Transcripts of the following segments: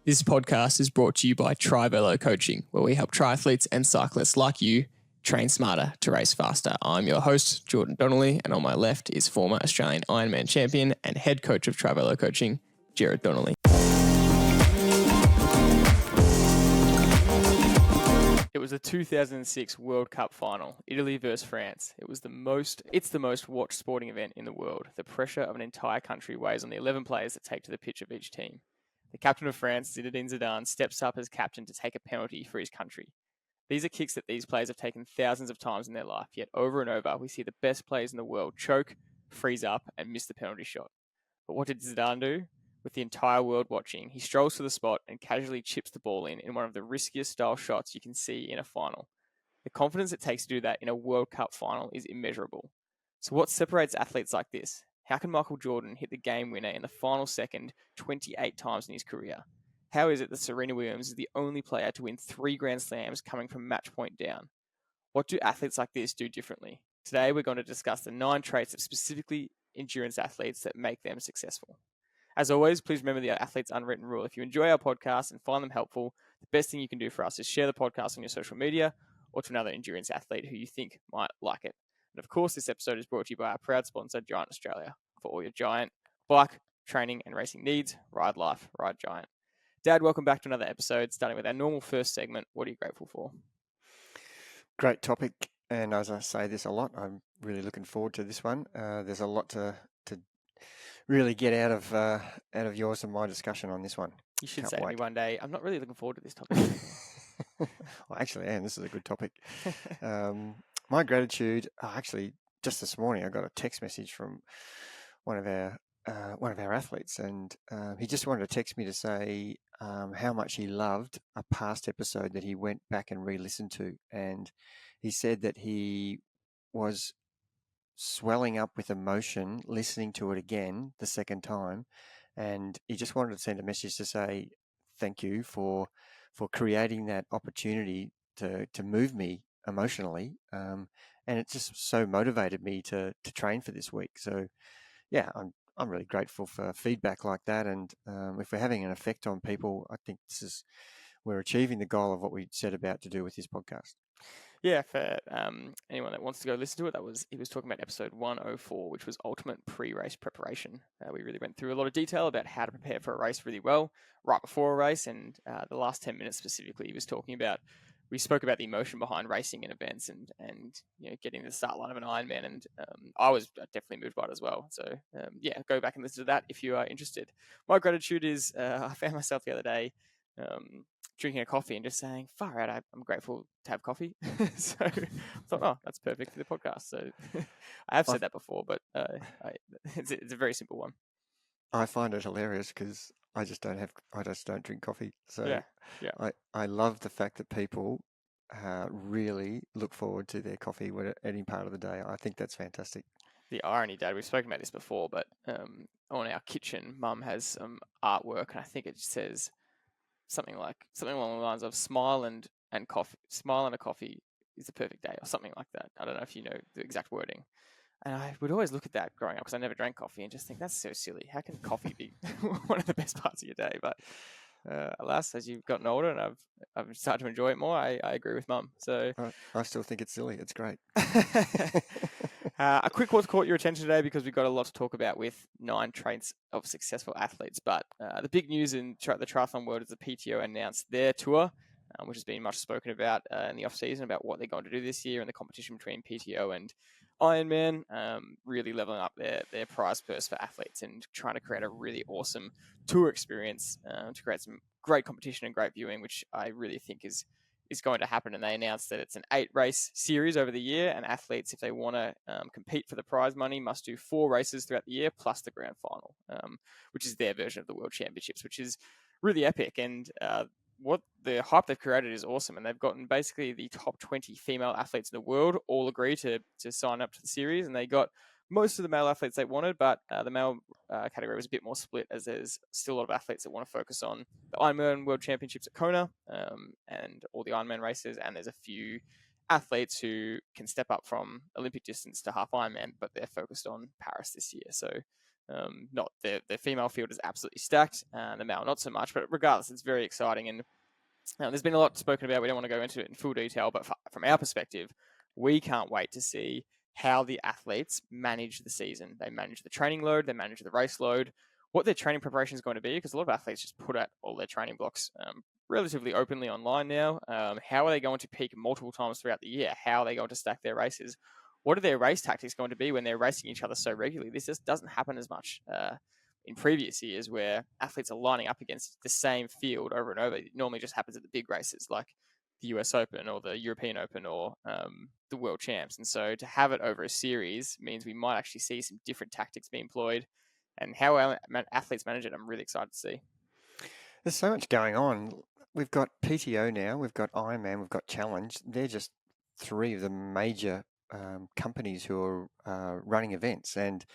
This podcast is brought to you by Triathlon Coaching, where we help triathletes and cyclists like you train smarter to race faster. I'm your host, Gerard Donnelly, and on my left is former Australian Ironman Champion and head coach of Triathlon Coaching, Gerard Donnelly. It was the 2006 World Cup final, Italy versus France. It's the most watched sporting event in the world. The pressure of an entire country weighs on the 11 players that take to the pitch of each team. The captain of France, Zinedine Zidane, steps up as captain to take a penalty for his country. These are kicks that these players have taken thousands of times in their life, yet over and over we see the best players in the world choke, freeze up, and miss the penalty shot. But what did Zidane do? With the entire world watching, he strolls to the spot and casually chips the ball in one of the riskiest style shots you can see in a final. The confidence it takes to do that in a World Cup final is immeasurable. So what separates athletes like this? How can Michael Jordan hit the game winner in the final second 28 times in his career? How is it that Serena Williams is the only player to win 3 Grand Slams coming from match point down? What do athletes like this do differently? Today, we're going to discuss the 9 traits of specifically endurance athletes that make them successful. As always, please remember the athlete's unwritten rule. If you enjoy our podcast and find them helpful, the best thing you can do for us is share the podcast on your social media or to another endurance athlete who you think might like it. And of course, this episode is brought to you by our proud sponsor, Giant Australia. For all your Giant bike, training, and racing needs, ride life, ride Giant. Dad, welcome back to another episode, starting with our normal first segment. What are you grateful for? Great topic, and as I say this a lot, I'm really looking forward to this one. There's a lot to really get out of yours and my discussion on this one. You should say to me one day, I'm not really looking forward to this topic. Well, actually, Anne, this is a good topic. My gratitude, actually, just this morning, I got a text message from one of our athletes, and he just wanted to text me to say how much he loved a past episode that he went back and re-listened to, and he said that he was swelling up with emotion listening to it again the second time, and he just wanted to send a message to say thank you for creating that opportunity to move me emotionally, and it just so motivated me to train for this week. So yeah, I'm really grateful for feedback like that, and if we're having an effect on people, I think we're achieving the goal of what we set about to do with this podcast. Yeah, for anyone that wants to go listen to it, he was talking about episode 104, which was ultimate pre-race preparation. We really went through a lot of detail about how to prepare for a race really well right before a race, and the last 10 minutes specifically, we spoke about the emotion behind racing in events and getting to the start line of an Ironman, and I was definitely moved by it as well. So go back and listen to that if you are interested. My gratitude is I found myself the other day drinking a coffee and just saying, far out, I'm grateful to have coffee. So I thought, that's perfect for the podcast. So I have said that before, but it's a very simple one. I find it hilarious because I just don't drink coffee. So yeah. I love the fact that people really look forward to their coffee at any part of the day. I think that's fantastic. The irony, Dad, we've spoken about this before, but on our kitchen, Mum has some artwork, and I think it says something along the lines of smile and coffee. Smile and a coffee is the perfect day, or something like that. I don't know if you know the exact wording. And I would always look at that growing up because I never drank coffee and just think that's so silly. How can coffee be one of the best parts of your day? But alas, as you've gotten older and I've started to enjoy it more, I agree with Mum. So I still think it's silly. It's great. A quick what's caught your attention today, because we've got a lot to talk about with 9 traits of successful athletes. But the big news in the triathlon world is the PTO announced their tour, which has been much spoken about in the off season about what they're going to do this year and the competition between PTO and Ironman, really leveling up their prize purse for athletes and trying to create a really awesome tour experience to create some great competition and great viewing, which I really think is going to happen. And they announced that it's an 8-race series over the year, and athletes, if they want to compete for the prize money, must do 4 races throughout the year plus the grand final, which is their version of the World Championships, which is really epic. And what the hype they've created is awesome, and they've gotten basically the top 20 female athletes in the world all agree to sign up to the series, and they got most of the male athletes they wanted, but the male category was a bit more split, as there's still a lot of athletes that want to focus on the Ironman World Championships at Kona and all the Ironman races, and there's a few athletes who can step up from Olympic distance to half Ironman, but they're focused on Paris this year. So Not their female field is absolutely stacked, the male not so much. But regardless, it's very exciting, and there's been a lot spoken about. We don't want to go into it in full detail, but from our perspective, we can't wait to see how the athletes manage the season. They manage the training load, they manage the race load, what their training preparation is going to be, because a lot of athletes just put out all their training blocks relatively openly online now. How are they going to peak multiple times throughout the year? How are they going to stack their races? What are their race tactics going to be when they're racing each other so regularly? This just doesn't happen as much in previous years, where athletes are lining up against the same field over and over. It normally just happens at the big races like the US Open or the European Open or the World Champs. And so to have it over a series means we might actually see some different tactics being employed, and how our athletes manage it, I'm really excited to see. There's so much going on. We've got PTO now, we've got Ironman, we've got Challenge. They're just three of the major companies who are running events. And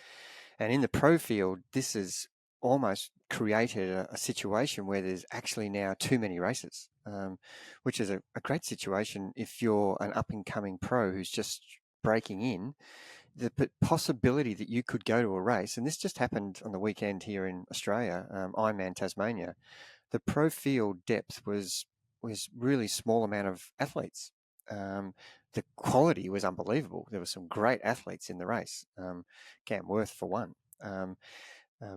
in the pro field, this has almost created a situation where there's actually now too many races, which is a great situation if you're an up-and-coming pro who's just breaking in. The possibility that you could go to a race, and this just happened on the weekend here in Australia, Ironman Tasmania, the pro field depth was really small amount of athletes. The quality was unbelievable. There were some great athletes in the race. Cam Worth, for one,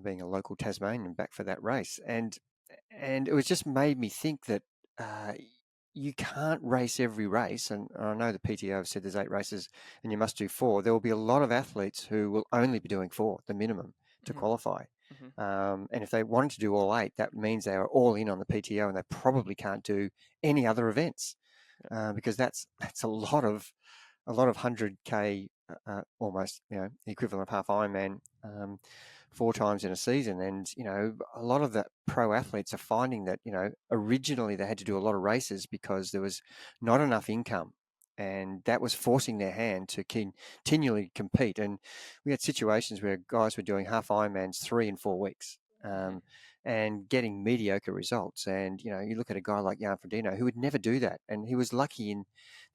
being a local Tasmanian, back for that race, and it was just made me think that you can't race every race. And I know the PTO have said there's 8 races and you must do 4. There will be a lot of athletes who will only be doing 4, the minimum, to qualify. And if they wanted to do all 8, that means they are all in on the PTO, and they probably can't do any other events because that's a lot of 100K, almost, the equivalent of half Ironman, 4 times in a season. And, a lot of the pro athletes are finding that, originally they had to do a lot of races because there was not enough income, and that was forcing their hand to continually compete. And we had situations where guys were doing half Ironmans 3 and 4 weeks, and getting mediocre results. And, you look at a guy like Jan Frodeno, who would never do that. And he was lucky in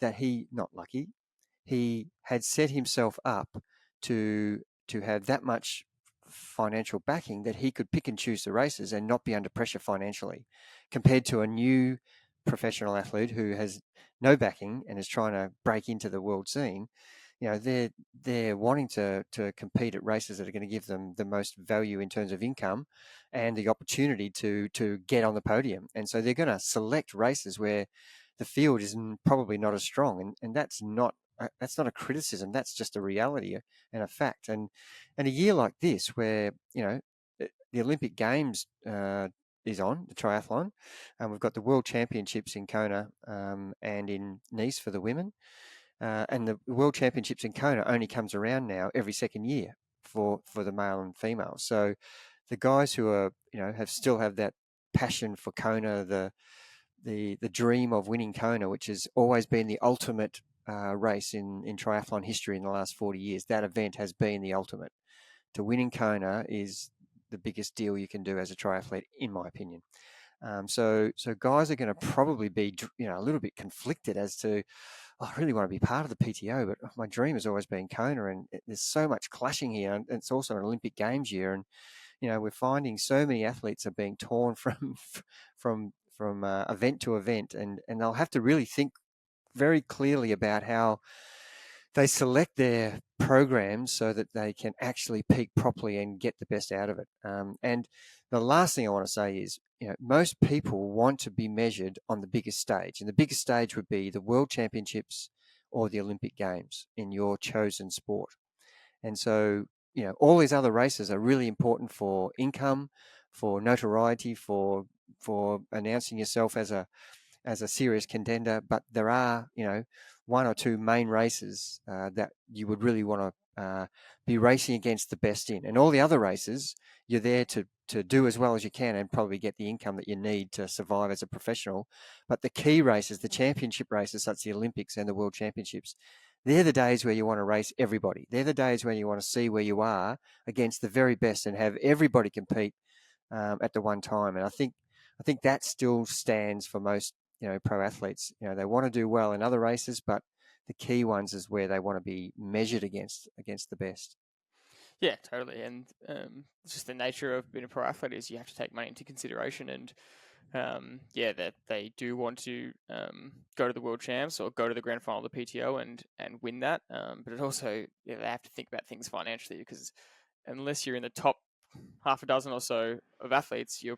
that he had set himself up to have that much financial backing that he could pick and choose the races and not be under pressure financially, compared to a new professional athlete who has no backing and is trying to break into the world scene. They're wanting to compete at races that are going to give them the most value in terms of income and the opportunity to get on the podium. And so they're going to select races where the field is probably not as strong, and that's not a criticism. That's just a reality and a fact. And a year like this, where the Olympic Games is on, the triathlon, and we've got the World Championships in Kona and in Nice for the women, and the World Championships in Kona only comes around now every second year for the male and female. So the guys who are still have that passion for Kona, the dream of winning Kona, which has always been the ultimate race in triathlon history in the last 40 years. That event has been the ultimate. To win in Kona is the biggest deal you can do as a triathlete, in my opinion. So guys are going to probably be a little bit conflicted as to, I really want to be part of the PTO, but my dream has always been Kona, and there's so much clashing here, and it's also an Olympic Games year, and we're finding so many athletes are being torn from event to event, and they'll have to really think very clearly about how they select their programs so that they can actually peak properly and get the best out of it. And the last thing I want to say is, most people want to be measured on the biggest stage, and the biggest stage would be the World Championships or the Olympic Games in your chosen sport. And so, all these other races are really important for income, for notoriety, for announcing yourself as a serious contender. But there are, 1 or 2 main races that you would really want to be racing against the best in. And all the other races, you're there to do as well as you can and probably get the income that you need to survive as a professional. But the key races, the championship races, such as the Olympics and the World Championships, they're the days where you want to race everybody. They're the days when you want to see where you are against the very best and have everybody compete at the one time. And I think that still stands for most pro athletes. They want to do well in other races, but the key ones is where they want to be measured against the best. Yeah, totally. And it's just the nature of being a pro athlete is you have to take money into consideration. And that they do want to go to the world champs or go to the grand final of the PTO and win that. But it also, they have to think about things financially, because unless you're in the top half a dozen or so of athletes, your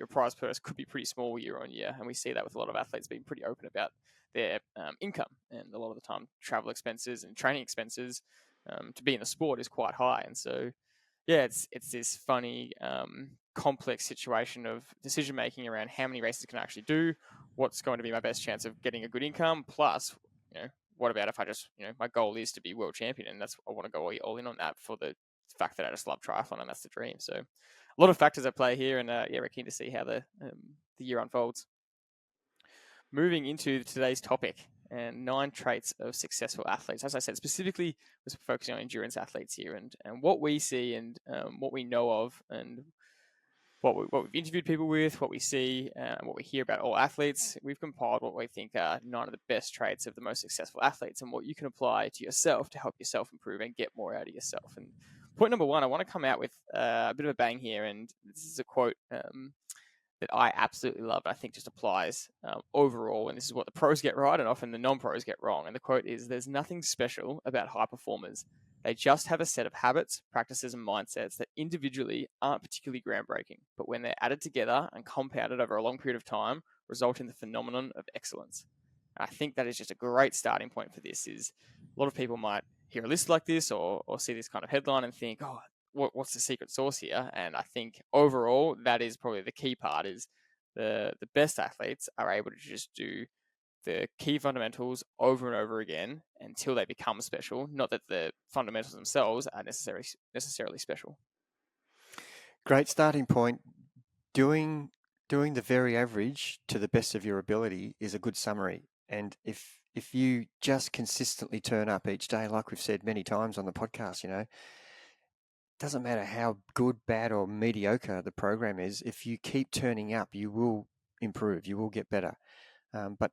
prize purse could be pretty small year on year. And we see that with a lot of athletes being pretty open about their income. And a lot of the time, travel expenses and training expenses to be in the sport is quite high. And so, yeah, it's this funny, complex situation of decision making around how many races can I actually do, what's going to be my best chance of getting a good income, plus, what about if I just, my goal is to be world champion, and I want to go all in on that for the fact that I just love triathlon and that's the dream. So, a lot of factors at play here, and we're keen to see how the year unfolds. Moving into today's topic, and 9 traits of successful athletes. As I said, specifically, we're focusing on endurance athletes here, and what we see and what we know of, and what we've interviewed people with, what we see, what we hear about all athletes. We've compiled what we think are 9 of the best traits of the most successful athletes, and what you can apply to yourself to help yourself improve and get more out of yourself. And point number 1, I want to come out with a bit of a bang here, and this is a quote that I absolutely love. I think just applies overall, and this is what the pros get right and often the non-pros get wrong. And the quote is, "There's nothing special about high performers. They just have a set of habits, practices, and mindsets that individually aren't particularly groundbreaking, but when they're added together and compounded over a long period of time, result in the phenomenon of excellence." And I think that is just a great starting point for this. Is a lot of people might hear a list like this or see this kind of headline and think, oh, what's the secret sauce here? And I think overall, that is probably the key part, is the best athletes are able to just do the key fundamentals over and over again until they become special. Not that the fundamentals themselves are necessarily special. Great starting point. Doing the very average to the best of your ability is a good summary. And if you just consistently turn up each day, like we've said many times on the podcast, doesn't matter how good, bad, or mediocre the program is, if you keep turning up, you will improve, you will get better. But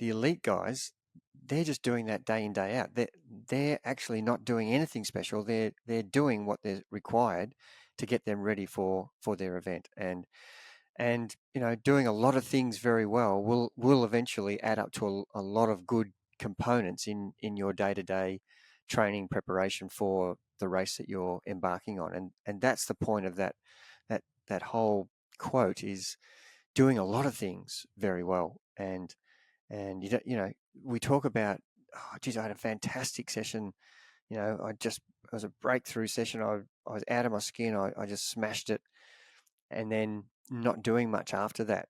the elite guys, they're just doing that day in, day out. They're actually not doing anything special. They're doing what they're required to get them ready for their event. And doing a lot of things very well will eventually add up to a lot of good components in your day-to-day training preparation for the race that you're embarking on. And that's the point of that whole quote, is doing a lot of things very well. And we talk about, oh geez, I had a fantastic session. It was a breakthrough session. I was out of my skin. I just smashed it. And then not doing much after that,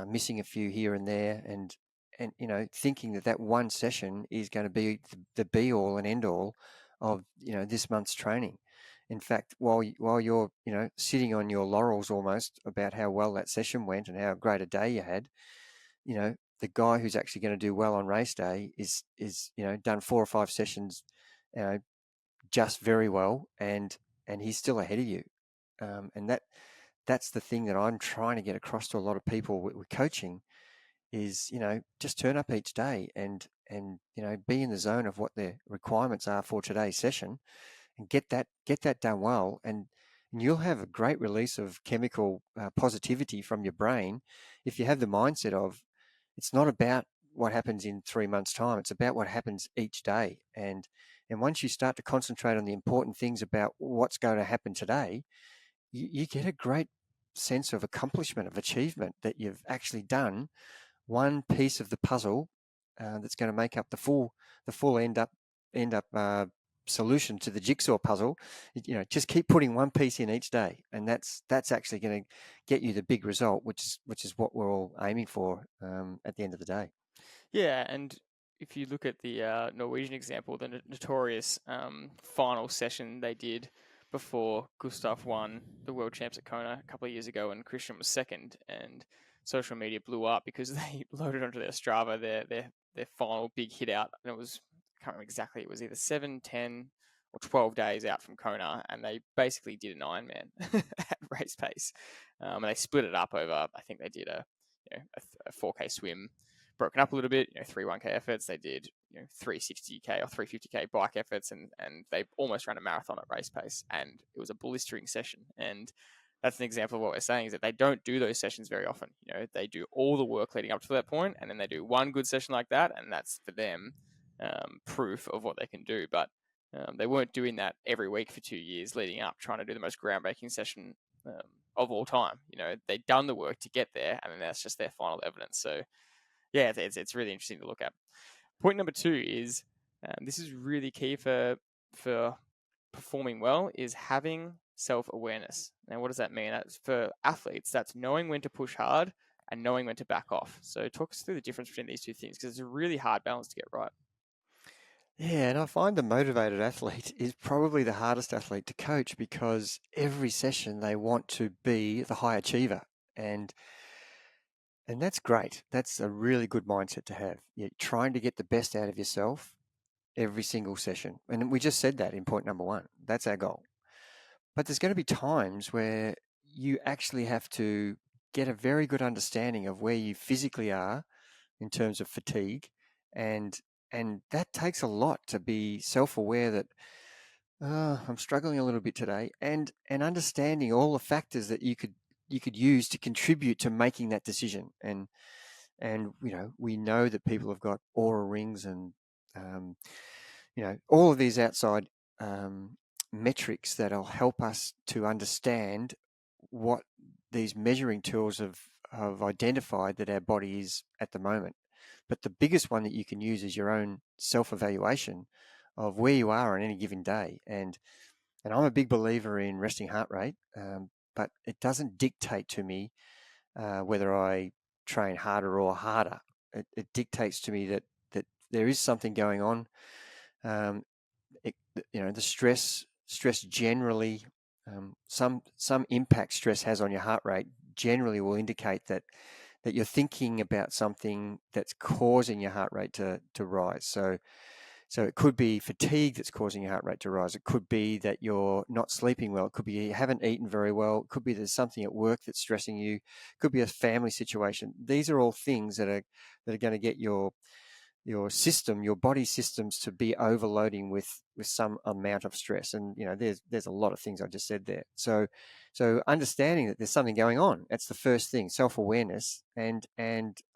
missing a few here and there, and thinking that one session is going to be the be all and end all of this month's training. In fact, while you're sitting on your laurels almost about how well that session went and how great a day you had, the guy who's actually going to do well on race day is done 4 or 5 sessions, just very well, and he's still ahead of you, and that's the thing that I'm trying to get across to a lot of people with coaching, is just turn up each day and be in the zone of what the requirements are for today's session, and get that done well, and you'll have a great release of chemical positivity from your brain if you have the mindset of, it's not about what happens in 3 months' time, it's about what happens each day. And once you start to concentrate on the important things about what's going to happen today, you get a great sense of accomplishment, of achievement, that you've actually done one piece of the puzzle that's going to make up the full end up solution to the jigsaw puzzle. Just keep putting one piece in each day, and that's actually going to get you the big result, which is what we're all aiming for at the end of the day. Yeah, and if you look at the Norwegian example, the notorious final session they did before Gustav won the World Champs at Kona a couple of years ago, and Christian was second, and social media blew up because they loaded onto their Strava their final big hit out, and it was, I can't remember exactly, it was either 7, 10, or 12 days out from Kona, and they basically did an Ironman at race pace, and they split it up over, I think they did a 4K swim broken up a little bit. 3 1K efforts. They did 360K or 350K bike efforts, and they almost ran a marathon at race pace, and it was a blistering session. And that's an example of what we're saying, is that they don't do those sessions very often. They do all the work leading up to that point, and then they do one good session like that, and that's for them proof of what they can do. But they weren't doing that every week for 2 years leading up, trying to do the most groundbreaking session of all time. They'd done the work to get there, and then that's just their final evidence. So yeah, it's really interesting to look at. Point number 2 is this is really key for performing well, is having self-awareness. Now, what does that mean? That's for athletes. That's knowing when to push hard and knowing when to back off. So talk us through the difference between these two things, because it's a really hard balance to get right. Yeah, and I find the motivated athlete is probably the hardest athlete to coach, because every session they want to be the high achiever. And that's great. That's a really good mindset to have. You're trying to get the best out of yourself every single session. And we just said that in point number 1. That's our goal. But there's going to be times where you actually have to get a very good understanding of where you physically are in terms of fatigue. And that takes a lot to be self-aware that I'm struggling a little bit today, and understanding all the factors that you could use to contribute to making that decision. And we know that people have got aura rings and all of these outside metrics that'll help us to understand what these measuring tools have identified that our body is at the moment. But the biggest one that you can use is your own self-evaluation of where you are on any given day. And I'm a big believer in resting heart rate, but it doesn't dictate to me whether I train harder or harder. It dictates to me that there is something going on. The stress generally, some impact stress has on your heart rate generally will indicate that you're thinking about something that's causing your heart rate to rise. So it could be fatigue that's causing your heart rate to rise. It could be that you're not sleeping well. It could be you haven't eaten very well. It could be there's something at work that's stressing you. It could be a family situation. These are all things that are going to get your system, your body systems, to be overloading with some amount of stress. And there's a lot of things I just said there. So understanding that there's something going on, that's the first thing. Self-awareness and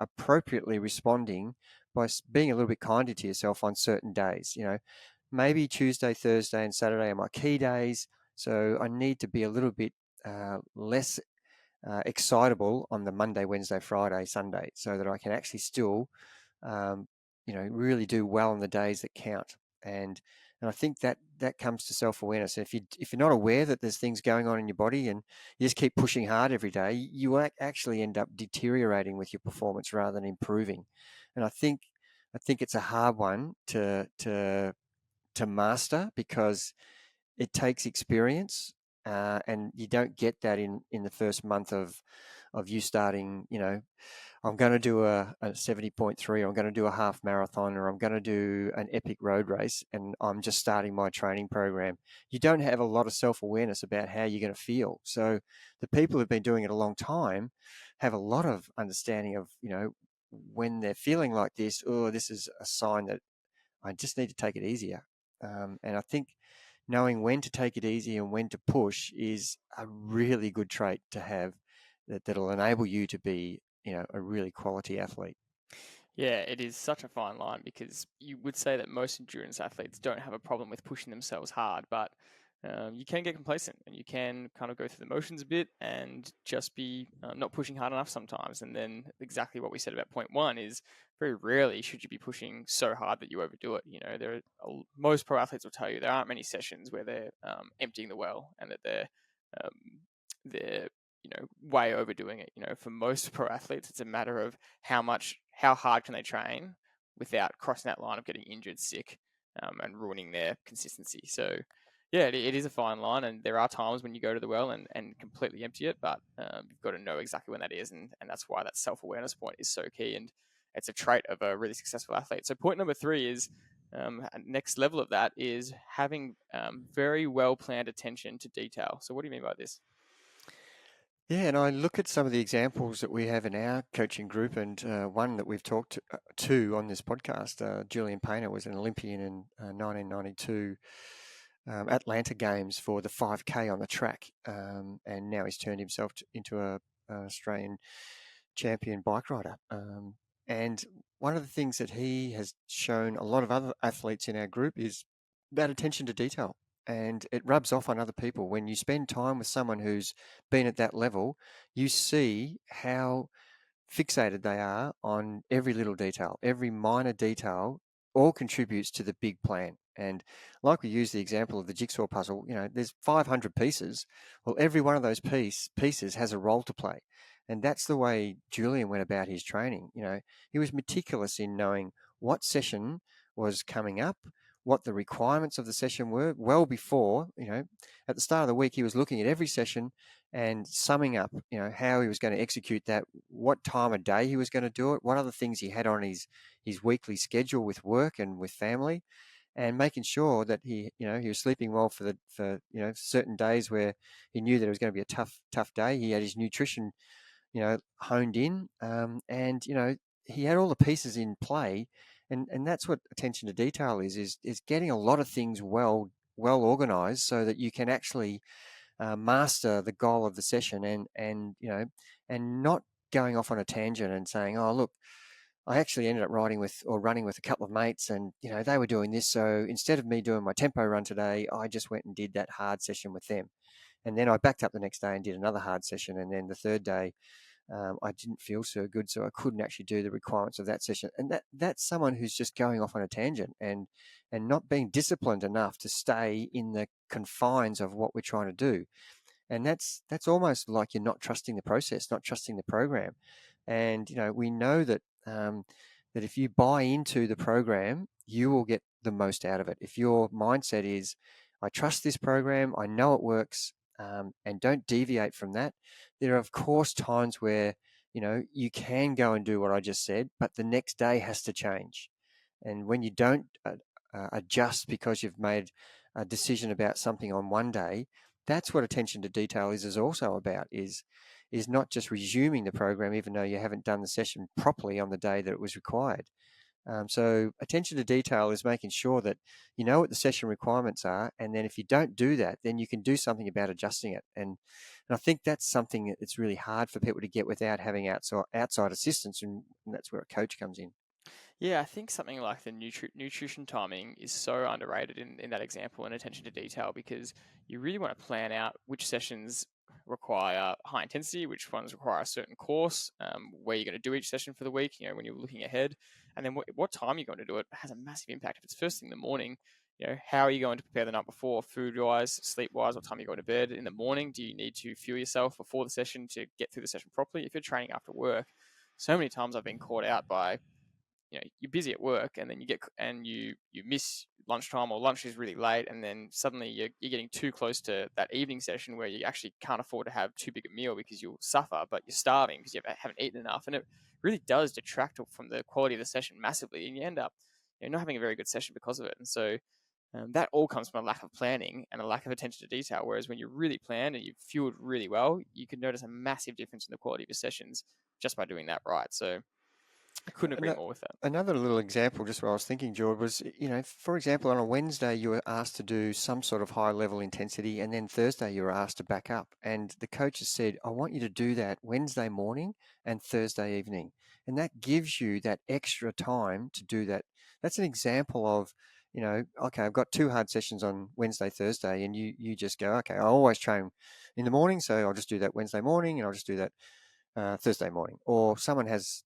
appropriately responding by being a little bit kinder to yourself on certain days. Maybe Tuesday, Thursday, and Saturday are my key days, so I need to be a little bit less excitable on the Monday, Wednesday, Friday, Sunday, so that I can actually still really do well on the days that count. And I think that comes to self-awareness. If you're not aware that there's things going on in your body and you just keep pushing hard every day, you actually end up deteriorating with your performance rather than improving. And I think it's a hard one to master, because it takes experience, and you don't get that in the first month of you starting. I'm going to do a 70.3, or I'm going to do a half marathon, or I'm going to do an epic road race, and I'm just starting my training program. You don't have a lot of self-awareness about how you're going to feel. So the people who've been doing it a long time have a lot of understanding of, when they're feeling like this, this is a sign that I just need to take it easier. And I think knowing when to take it easy and when to push is a really good trait to have, that'll enable you to be a really quality athlete. Yeah, it is such a fine line, because you would say that most endurance athletes don't have a problem with pushing themselves hard, but you can get complacent and you can kind of go through the motions a bit and just be not pushing hard enough sometimes. And then exactly what we said about point 1 is, very rarely should you be pushing so hard that you overdo it. Most pro athletes will tell you there aren't many sessions where they're emptying the well and that they're way overdoing it. For most pro athletes, it's a matter of how hard can they train without crossing that line of getting injured, sick, and ruining their consistency. So yeah, it is a fine line, and there are times when you go to the well and completely empty it, but you've got to know exactly when that is, and that's why that self-awareness point is so key, and it's a trait of a really successful athlete. So point number 3 is, next level of that is having very well planned attention to detail. So what do you mean by this? Yeah, and I look at some of the examples that we have in our coaching group, and one that we've talked to on this podcast, Julian Painter was an Olympian in 1992 Atlanta Games for the 5K on the track, and now he's turned himself into an Australian champion bike rider. And one of the things that he has shown a lot of other athletes in our group is that attention to detail. And it rubs off on other people. When you spend time with someone who's been at that level, you see how fixated they are on every little detail, every minor detail all contributes to the big plan. And like we use the example of the jigsaw puzzle, there's 500 pieces. Well, every one of those pieces has a role to play. And that's the way Julian went about his training. He was meticulous in knowing what session was coming up, what the requirements of the session were well before, at the start of the week, he was looking at every session and summing up, how he was going to execute that, what time of day he was going to do it, what other things he had on his weekly schedule with work and with family, and making sure that he was sleeping well for certain days where he knew that it was going to be a tough day. He had his nutrition, honed in, and he had all the pieces in play, and that's what attention to detail is getting a lot of things well organized so that you can actually master the goal of the session, and not going off on a tangent and saying, oh look, I actually ended up running with a couple of mates, and they were doing this, so instead of me doing my tempo run today, I just went and did that hard session with them, and then I backed up the next day and did another hard session, and then the third day I didn't feel so good, so I couldn't actually do the requirements of that session. And that's someone who's just going off on a tangent and not being disciplined enough to stay in the confines of what we're trying to do. And that's almost like you're not trusting the process, not trusting the program. And we know that that if you buy into the program, you will get the most out of it. If your mindset is, I trust this program, I know it works, and don't deviate from that. There are, of course, times where you can go and do what I just said, but the next day has to change. And when you don't adjust because you've made a decision about something on one day, that's what attention to detail is also about, is not just resuming the program even though you haven't done the session properly on the day that it was required. So attention to detail is making sure that you know what the session requirements are, and then if you don't do that, then you can do something about adjusting it. And I think that's something that's really hard for people to get without having outside assistance, and that's where a coach comes in. Yeah, I think something like the nutrition timing is so underrated in that example, and attention to detail, because you really want to plan out which sessions require high intensity, which ones require a certain course, where you're going to do each session for the week, when you're looking ahead, and then what time you're going to do it has a massive impact. If it's first thing in the morning, how are you going to prepare the night before, food-wise, sleep-wise, what time you go to bed in the morning? Do you need to fuel yourself before the session to get through the session properly? If you're training after work, so many times I've been caught out by, you're busy at work, and then you miss lunchtime, or lunch is really late, and then suddenly you're getting too close to that evening session where you actually can't afford to have too big a meal because you'll suffer, but you're starving because you haven't eaten enough, and it really does detract from the quality of the session massively, and you end up not having a very good session because of it. And so that all comes from a lack of planning and a lack of attention to detail. Whereas when you're really planned and you've fueled really well, you can notice a massive difference in the quality of your sessions just by doing that right. So I couldn't agree more with that. Another little example, just what I was thinking, George, was, for example, on a Wednesday, you were asked to do some sort of high level intensity, and then Thursday, you were asked to back up. And the coach has said, I want you to do that Wednesday morning and Thursday evening. And that gives you that extra time to do that. That's an example of, okay, I've got 2 hard sessions on Wednesday, Thursday, and you just go, okay, I always train in the morning, so I'll just do that Wednesday morning, and I'll just do that Thursday morning. Or someone has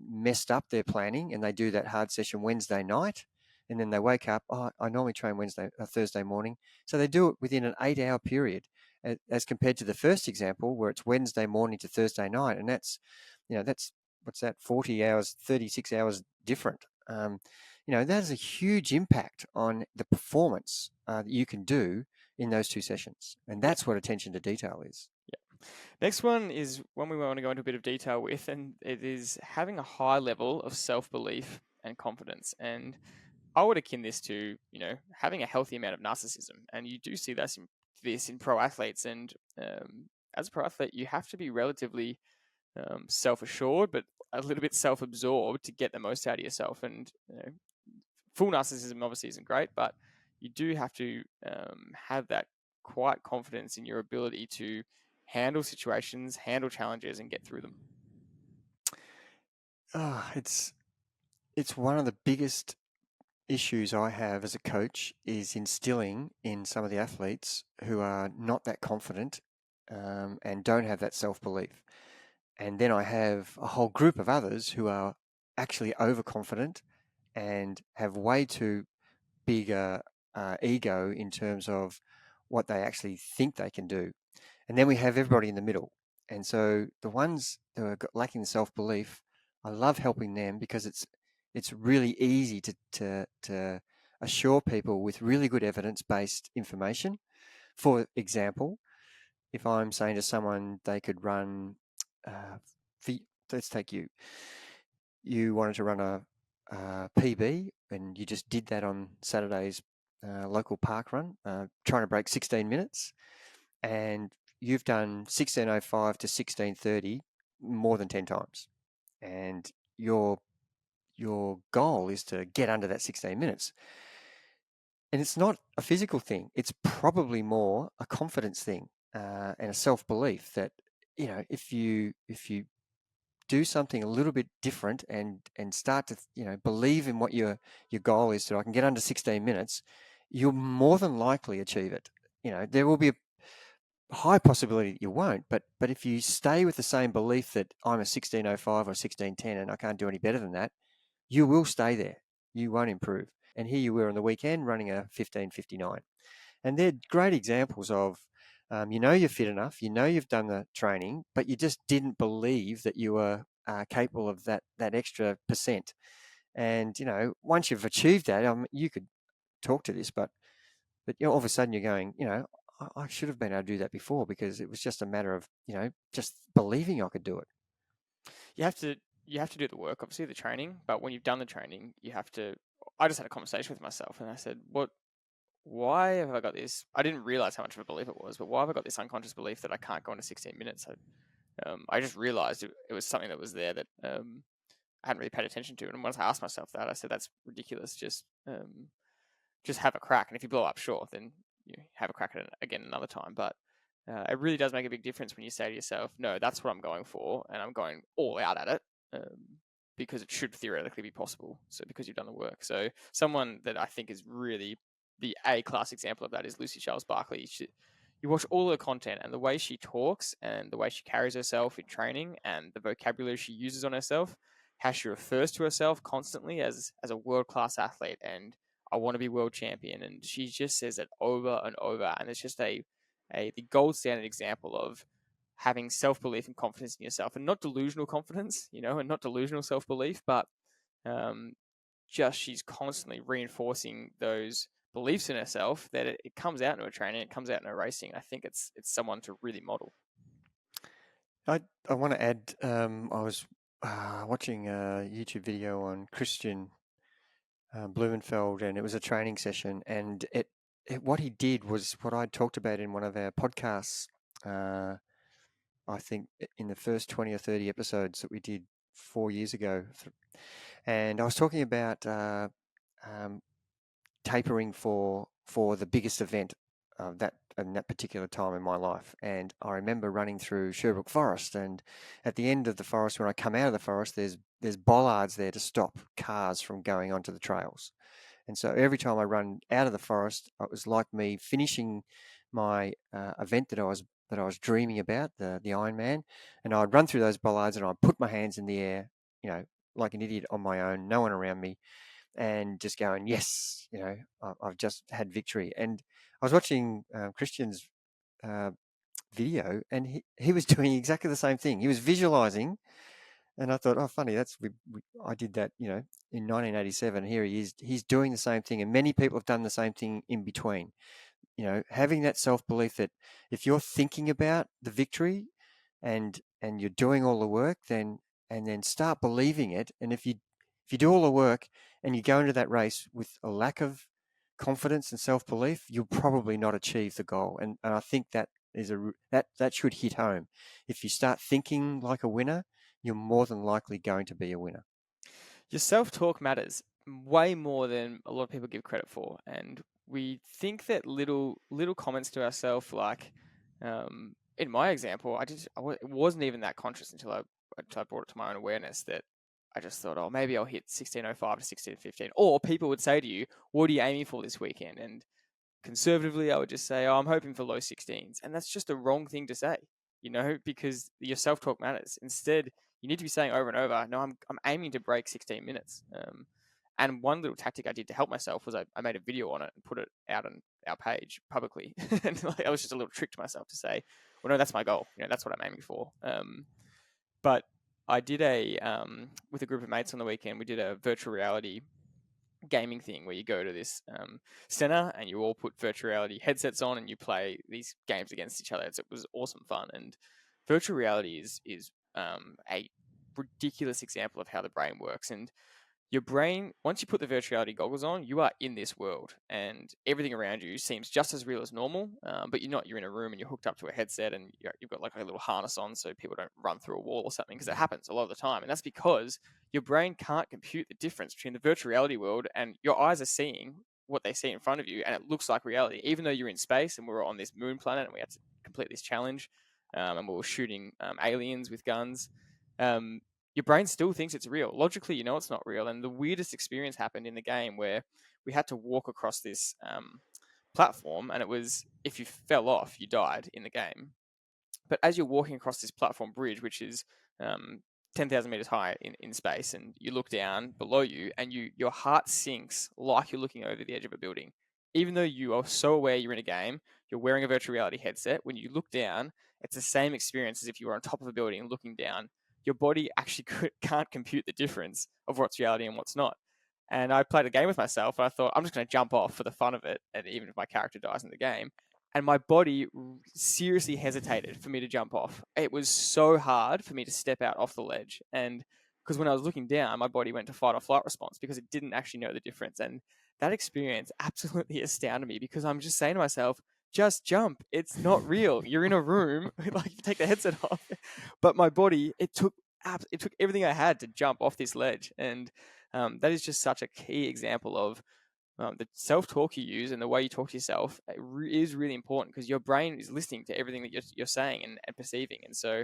messed up their planning and they do that hard session Wednesday night, and then they wake up, I normally train Thursday morning, so they do it within an 8-hour period, as compared to the first example where it's Wednesday morning to Thursday night, and that's what's that, 40 hours, 36 hours different. That has a huge impact on the performance that you can do in those 2 sessions, and that's what attention to detail is. Next one is one we want to go into a bit of detail with, and it is having a high level of self-belief and confidence. And I would akin this to, having a healthy amount of narcissism. And you do see this in pro athletes, and as a pro athlete, you have to be relatively self-assured, but a little bit self-absorbed to get the most out of yourself. And full narcissism obviously isn't great, but you do have to have that quiet confidence in your ability to handle situations, handle challenges, and get through them. It's one of the biggest issues I have as a coach is instilling in some of the athletes who are not that confident and don't have that self-belief. And then I have a whole group of others who are actually overconfident and have way too big ego in terms of what they actually think they can do. And then we have everybody in the middle. And so the ones who are lacking the self-belief, I love helping them because it's really easy to assure people with really good evidence-based information. For example, if I'm saying to someone they could run, let's take you. You wanted to run a PB, and you just did that on Saturday's local park run, trying to break 16 minutes, and you've done 16:05 to 16:30 more than 10 times, and your goal is to get under that 16 minutes. And it's not a physical thing. It's probably more a confidence thing and a self-belief that, if you do something a little bit different and start to, believe in what your goal is, so I can get under 16 minutes, you'll more than likely achieve it. There will be a high possibility that you won't, but if you stay with the same belief that I'm a 16:05 or 16:10 and I can't do any better than that, you will stay there. You won't improve. And here you were on the weekend running a 15:59. And they're great examples of, you're fit enough, you've done the training, but you just didn't believe that you were capable of that extra percent. And, once you've achieved that, you could talk to this, but all of a sudden you're going, I should have been able to do that before, because it was just a matter of, just believing I could do it. You have to do the work, obviously, the training, but when you've done the training, I just had a conversation with myself and I said, why have I got this? I didn't realize how much of a belief it was, but why have I got this unconscious belief that I can't go into 16 minutes? I just realized it was something that was there that I hadn't really paid attention to. And once I asked myself that, I said, that's ridiculous. Just have a crack. And if you blow up, sure, then you have a crack at it again another time. But it really does make a big difference when you say to yourself, no, that's what I'm going for, and I'm going all out at it. Because it should theoretically be possible. So because you've done the work. So someone that I think is really the A-class example of that is Lucy Charles Barkley. You watch all her content, and the way she talks and the way she carries herself in training and the vocabulary she uses on herself, how she refers to herself constantly as a world-class athlete and I want to be world champion. And she just says it over and over. And it's just the gold standard example of having self-belief and confidence in yourself, and not delusional confidence, and not delusional self-belief, but just she's constantly reinforcing those beliefs in herself that it comes out in her training, it comes out in her racing. I think it's someone to really model. I want to add, I was watching a YouTube video on Christian Blumenfeld, and it was a training session, and what he did was what I talked about in one of our podcasts, I think in the first 20 or 30 episodes that we did 4 years ago. And I was talking about tapering for the biggest event of that particular time in my life. And I remember running through Sherbrooke Forest, and at the end of the forest, when I come out of the forest, there's bollards there to stop cars from going onto the trails. And so every time I run out of the forest, it was like me finishing my event that I was dreaming about, the Ironman, and I'd run through those bollards and I'd put my hands in the air, like an idiot on my own, no one around me, and just going, yes, I've just had victory. And I was watching Christian's video, and he was doing exactly the same thing. He was visualizing, and I thought, oh, funny, I did that, in 1987. Here he is, he's doing the same thing, and many people have done the same thing in between. Having that self-belief that if you're thinking about the victory and you're doing all the work, then start believing it. And if you do all the work and you go into that race with a lack of confidence and self-belief, you'll probably not achieve the goal. And I think that that should hit home. If you start thinking like a winner, you're more than likely going to be a winner. Your self-talk matters way more than a lot of people give credit for, and we think that little comments to ourselves, like in my example, it wasn't even that conscious until I brought it to my own awareness that I just thought, oh, maybe I'll hit 16:05 to 16:15, or people would say to you, "What are you aiming for this weekend?" And conservatively, I would just say, "Oh, I'm hoping for low 16s," and that's just a wrong thing to say, because your self-talk matters. Instead, you need to be saying over and over, "No, I'm aiming to break 16 minutes." And one little tactic I did to help myself was I made a video on it and put it out on our page publicly, and I was just a little trick to myself to say, "Well, no, that's my goal. That's what I'm aiming for." But I did with a group of mates on the weekend. We did a virtual reality gaming thing where you go to this center and you all put virtual reality headsets on and you play these games against each other. It was awesome fun. And virtual reality is a ridiculous example of how the brain works. And your brain, once you put the virtual reality goggles on, you are in this world, and everything around you seems just as real as normal. But you're not. You're in a room and you're hooked up to a headset, and you've got like a little harness on so people don't run through a wall or something, because it happens a lot of the time. And that's because your brain can't compute the difference between the virtual reality world and your eyes are seeing what they see in front of you, and it looks like reality, even though you're in space and we're on this moon planet and we had to complete this challenge, and we were shooting aliens with guns. Your brain still thinks it's real. Logically, it's not real. And the weirdest experience happened in the game where we had to walk across this platform, and it was, if you fell off, you died in the game. But as you're walking across this platform bridge, which is 10,000 meters high in space, and you look down below you, and your heart sinks like you're looking over the edge of a building. Even though you are so aware you're in a game, you're wearing a virtual reality headset. When you look down, it's the same experience as if you were on top of a building looking down. Your body actually can't compute the difference of what's reality and what's not. And I played a game with myself, and I thought, I'm just going to jump off for the fun of it, and even if my character dies in the game. And my body seriously hesitated for me to jump off. It was so hard for me to step out off the ledge. And because when I was looking down, my body went to fight or flight response because it didn't actually know the difference. And that experience absolutely astounded me, because I'm just saying to myself, just jump. It's not real. You're in a room, like you take the headset off. But my body, it took everything I had to jump off this ledge. And that is just such a key example of the self-talk you use and the way you talk to yourself is really important, because your brain is listening to everything that you're saying and perceiving. And so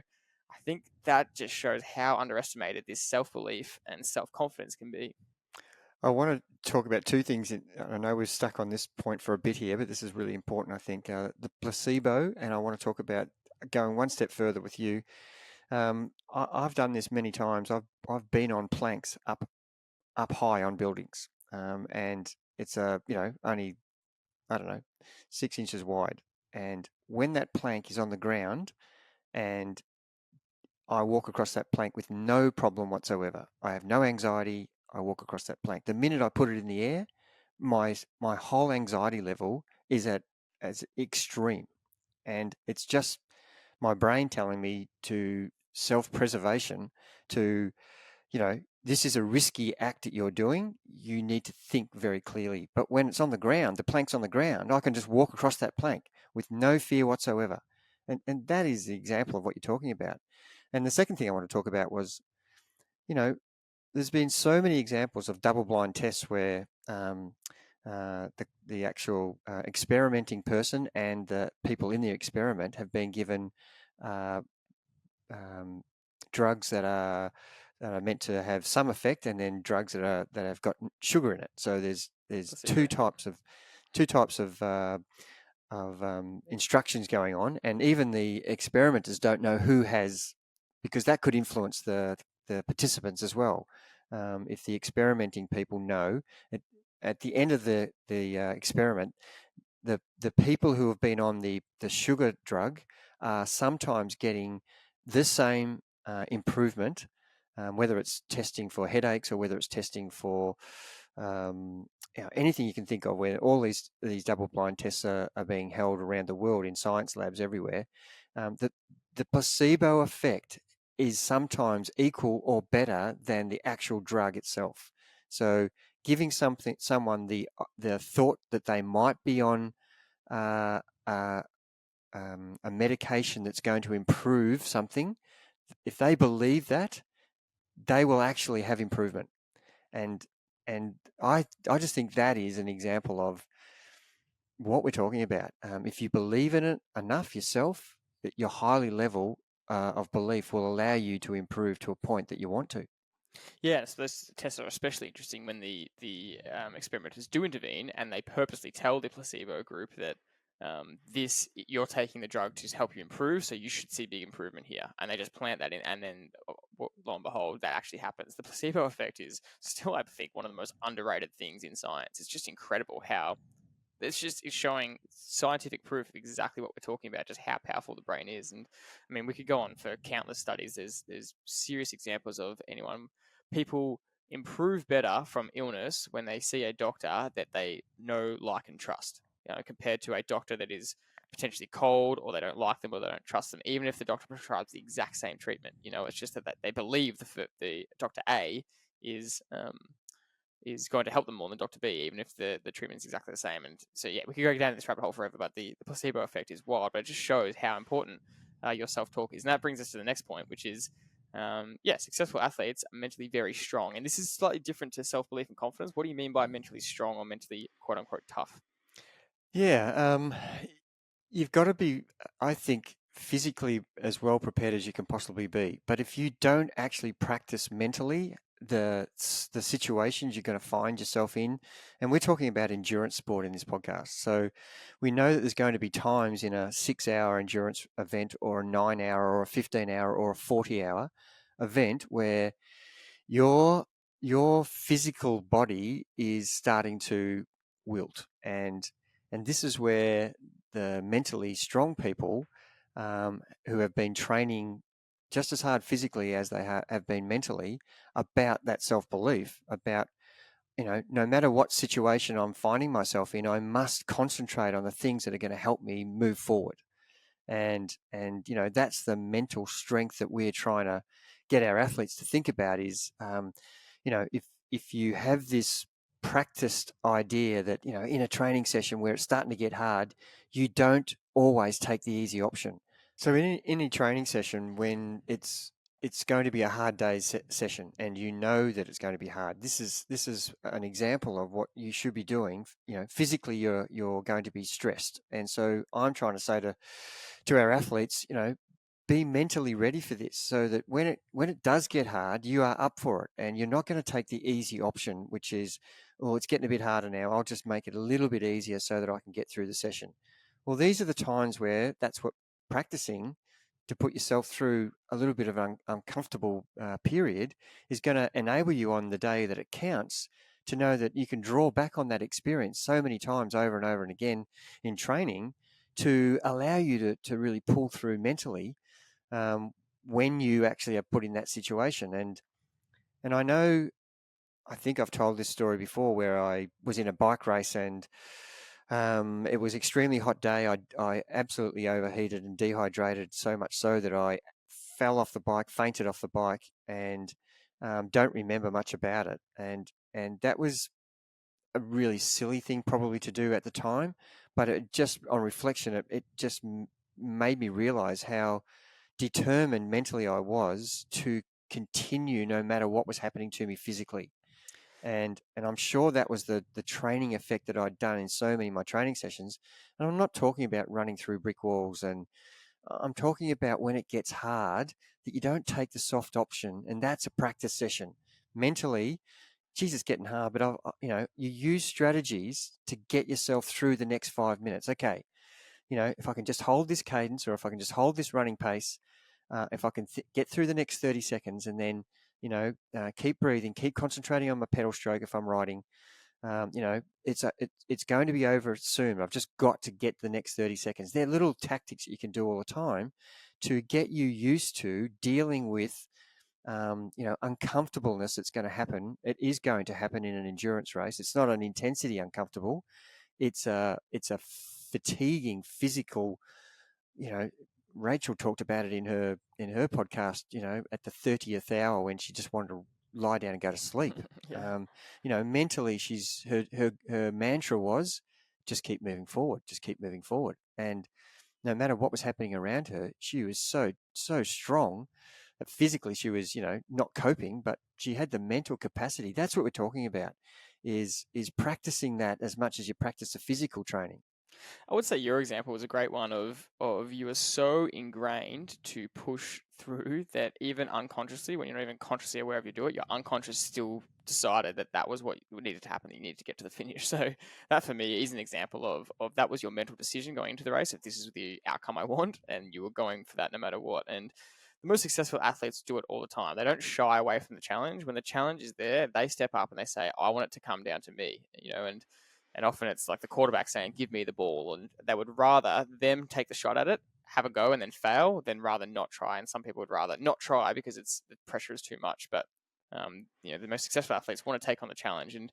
I think that just shows how underestimated this self-belief and self-confidence can be. I want to talk about two things. I know we're stuck on this point for a bit here, but this is really important, I think. The placebo, and I want to talk about going one step further with you. I've done this many times. I've been on planks up high on buildings, and it's only, I don't know, 6 inches wide. And when that plank is on the ground and I walk across that plank with no problem whatsoever, I have no anxiety. I walk across that plank. The minute I put it in the air, my whole anxiety level is as extreme, and it's just my brain telling me to self-preservation, to this is a risky act that you're doing. You need to think very clearly. But when it's on the ground, the plank's on the ground, I can just walk across that plank with no fear whatsoever. And that is the example of what you're talking about. And the second thing I want to talk about was, there's been so many examples of double-blind tests where the actual experimenting person and the people in the experiment have been given drugs that are meant to have some effect, and then drugs that have got sugar in it. So there's two types of instructions going on, and even the experimenters don't know who has, because that could influence the participants as well. If the experimenting people know, at the end of the experiment, the people who have been on the sugar drug are sometimes getting the same improvement, whether it's testing for headaches or whether it's testing for anything you can think of, where all these double-blind tests are being held around the world in science labs everywhere. The placebo effect is sometimes equal or better than the actual drug itself. So giving someone the thought that they might be on a medication that's going to improve something, if they believe that, they will actually have improvement. And I just think that is an example of what we're talking about. If you believe in it enough yourself, your highly level of belief will allow you to improve to a point that you want to. Yeah, so those tests are especially interesting when the experimenters do intervene and they purposely tell the placebo group that you're taking the drug to help you improve, so you should see big improvement here, and they just plant that in, and then lo and behold, that actually happens. The placebo effect is still, I think, one of the most underrated things in science. It's just incredible how it's showing scientific proof of exactly what we're talking about, just how powerful the brain is. And I mean, we could go on for countless studies. There's serious examples of people improve better from illness when they see a doctor that they know, like, and trust, compared to a doctor that is potentially cold, or they don't like them, or they don't trust them, even if the doctor prescribes the exact same treatment. It's just that they believe the Doctor A is going to help them more than Dr. B, even if the treatment is exactly the same. And so, yeah, we could go down this rabbit hole forever, but the placebo effect is wild, but it just shows how important your self-talk is. And that brings us to the next point, which is, successful athletes are mentally very strong. And this is slightly different to self-belief and confidence. What do you mean by mentally strong or mentally, quote-unquote, tough? Yeah, you've got to be, I think, physically as well prepared as you can possibly be. But if you don't actually practice mentally, the situations you're going to find yourself in, and we're talking about endurance sport in this podcast. So we know that there's going to be times in a 6-hour endurance event, or a 9-hour, or a 15-hour, or a 40-hour event where your physical body is starting to wilt, and this is where the mentally strong people, who have been training just as hard physically as they have been mentally, about that self-belief, about, no matter what situation I'm finding myself in, I must concentrate on the things that are going to help me move forward. And that's the mental strength that we're trying to get our athletes to think about is, if you have this practiced idea that, in a training session where it's starting to get hard, you don't always take the easy option. So in any training session, when it's going to be a hard day's session, and you know that it's going to be hard, this is an example of what you should be doing. Physically you're going to be stressed, and so I'm trying to say to our athletes, be mentally ready for this, so that when it does get hard, you are up for it, and you're not going to take the easy option, which is, oh, it's getting a bit harder now, I'll just make it a little bit easier so that I can get through the session. Well, these are the times where that's what practicing to put yourself through a little bit of an uncomfortable period is going to enable you on the day that it counts to know that you can draw back on that experience so many times over and over and again in training to allow you to really pull through mentally when you actually are put in that situation. And I think I've told this story before, where I was in a bike race, and it was extremely hot day. I absolutely overheated and dehydrated, so much so that I fell off the bike, fainted off the bike, and don't remember much about it. And that was a really silly thing probably to do at the time, but it just, on reflection, it just made me realize how determined mentally I was to continue no matter what was happening to me physically. And I'm sure that was the training effect that I'd done in so many of my training sessions. And I'm not talking about running through brick walls, and I'm talking about when it gets hard, that you don't take the soft option, and that's a practice session. Mentally, geez, it's getting hard, but you use strategies to get yourself through the next 5 minutes. Okay, if I can just hold this cadence, or if I can just hold this running pace, if I can get through the next 30 seconds, and then, keep breathing, keep concentrating on my pedal stroke if I'm riding, it's going to be over soon. I've just got to get the next 30 seconds. They're little tactics that you can do all the time to get you used to dealing with, uncomfortableness that's going to happen. It is going to happen in an endurance race. It's not an intensity uncomfortable. It's a fatiguing physical, Rachel talked about it in her podcast, at the 30th hour, when she just wanted to lie down and go to sleep. Yeah. Mentally, her mantra was, just keep moving forward, just keep moving forward. And no matter what was happening around her, she was so strong that physically she was, not coping, but she had the mental capacity. That's what we're talking about, is practicing that as much as you practice the physical training. I would say your example was a great one of you are so ingrained to push through that even unconsciously, when you're not even consciously aware of you do it, your unconscious still decided that that was what needed to happen. That you needed to get to the finish. So that for me is an example of that was your mental decision going into the race. If this is the outcome I want, and you were going for that no matter what. And the most successful athletes do it all the time. They don't shy away from the challenge. When the challenge is there, they step up and they say, "I want it to come down to me," and often it's like the quarterback saying, "Give me the ball," and they would rather them take the shot at it, have a go, and then fail, than rather not try. And some people would rather not try because the pressure is too much. But the most successful athletes want to take on the challenge and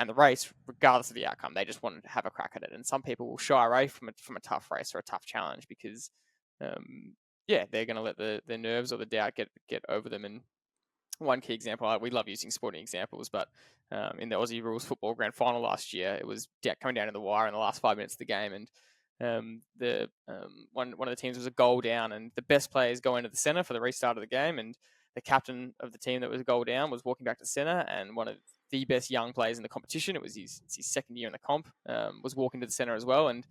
the race, regardless of the outcome. They just want to have a crack at it. And some people will shy away from a tough race or a tough challenge because, they're going to let the nerves or the doubt get over them. And one key example, we love using sporting examples, but in the Aussie Rules Football Grand Final last year, it was coming down to the wire in the last 5 minutes of the game, and one of the teams was a goal down, and the best players go into the centre for the restart of the game, and the captain of the team that was a goal down was walking back to the centre, and one of the best young players in the competition, it's his second year in the comp, was walking to the centre as well, and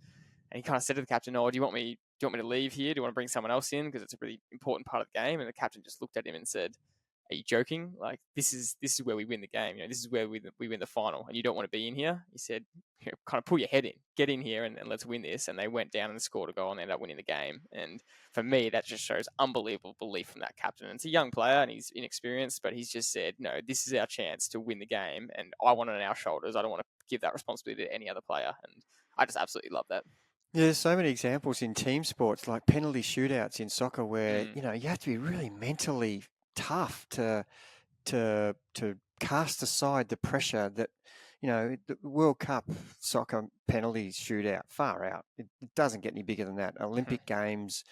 he kind of said to the captain, "Oh, do you want me to leave here? Do you want to bring someone else in because it's a really important part of the game?" And the captain just looked at him and said, "Are you joking? Like this is where we win the game. This is where we win the final, and you don't want to be in here." He said, "Kind of pull your head in, get in here, and let's win this." And they went down and scored a goal and ended up winning the game. And for me, that just shows unbelievable belief from that captain. And it's a young player and he's inexperienced, but he's just said, "No, this is our chance to win the game, and I want it on our shoulders. I don't want to give that responsibility to any other player." And I just absolutely love that. Yeah, there's so many examples in team sports, like penalty shootouts in soccer, where Mm. you have to be really mentally tough to cast aside the pressure that the World Cup soccer penalty shootout, far out. It doesn't get any bigger than that. Olympic Games,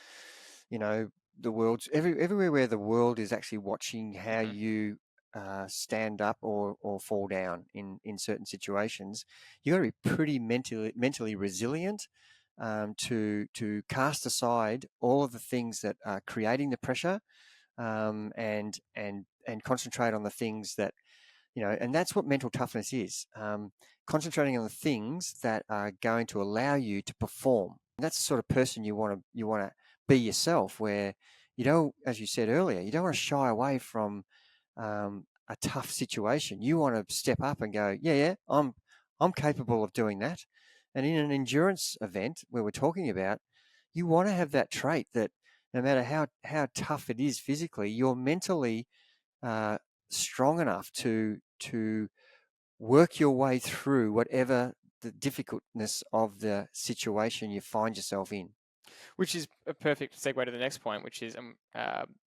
the world's everywhere where the world is actually watching how you stand up or fall down in certain situations. You got to be pretty mentally resilient to cast aside all of the things that are creating the pressure, and concentrate on the things that and that's what mental toughness is. Concentrating on the things that are going to allow you to perform. And that's the sort of person you want to be yourself, where you don't, as you said earlier, you don't want to shy away from a tough situation. You want to step up and go, yeah, I'm capable of doing that. And in an endurance event where we're talking about, you want to have that trait that no matter how tough it is physically, you're mentally strong enough to work your way through whatever the difficultness of the situation you find yourself in. Which is a perfect segue to the next point, which is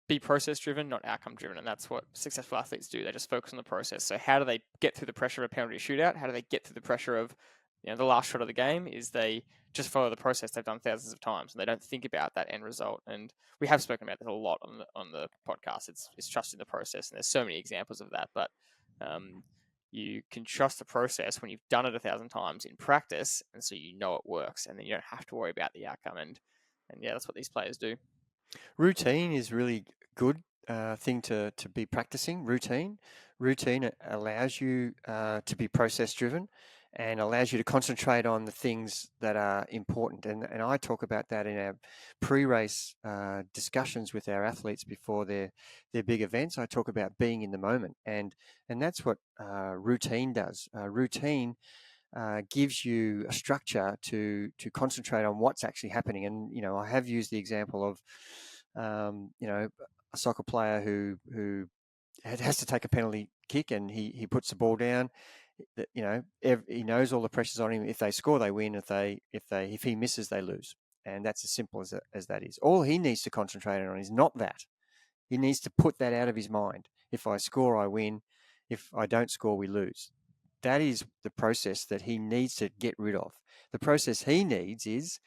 be process driven, not outcome driven. And that's what successful athletes do. They just focus on the process. So how do they get through the pressure of a penalty shootout? How do they get through the pressure of the last shot of the game? Is they just follow the process they've done thousands of times, and they don't think about that end result. And we have spoken about this a lot on the podcast. It's trusting the process, and there's so many examples of that. But you can trust the process when you've done it 1,000 times in practice, and so you know it works, and then you don't have to worry about the outcome. And yeah, that's what these players do. Routine is really good thing to be practicing. Routine allows you to be process driven and allows you to concentrate on the things that are important. And I talk about that in our pre-race discussions with our athletes before their big events. I talk about being in the moment, and that's what routine does. Routine gives you a structure to concentrate on what's actually happening. And I have used the example of a soccer player who has to take a penalty kick, and he puts the ball down. He knows all the pressures on him. If they score, they win. If he misses, they lose. And that's as simple as that is. All he needs to concentrate on is not that. He needs to put that out of his mind. If I score, I win. If I don't score, we lose. That is the process that he needs to get rid of. The process he needs is,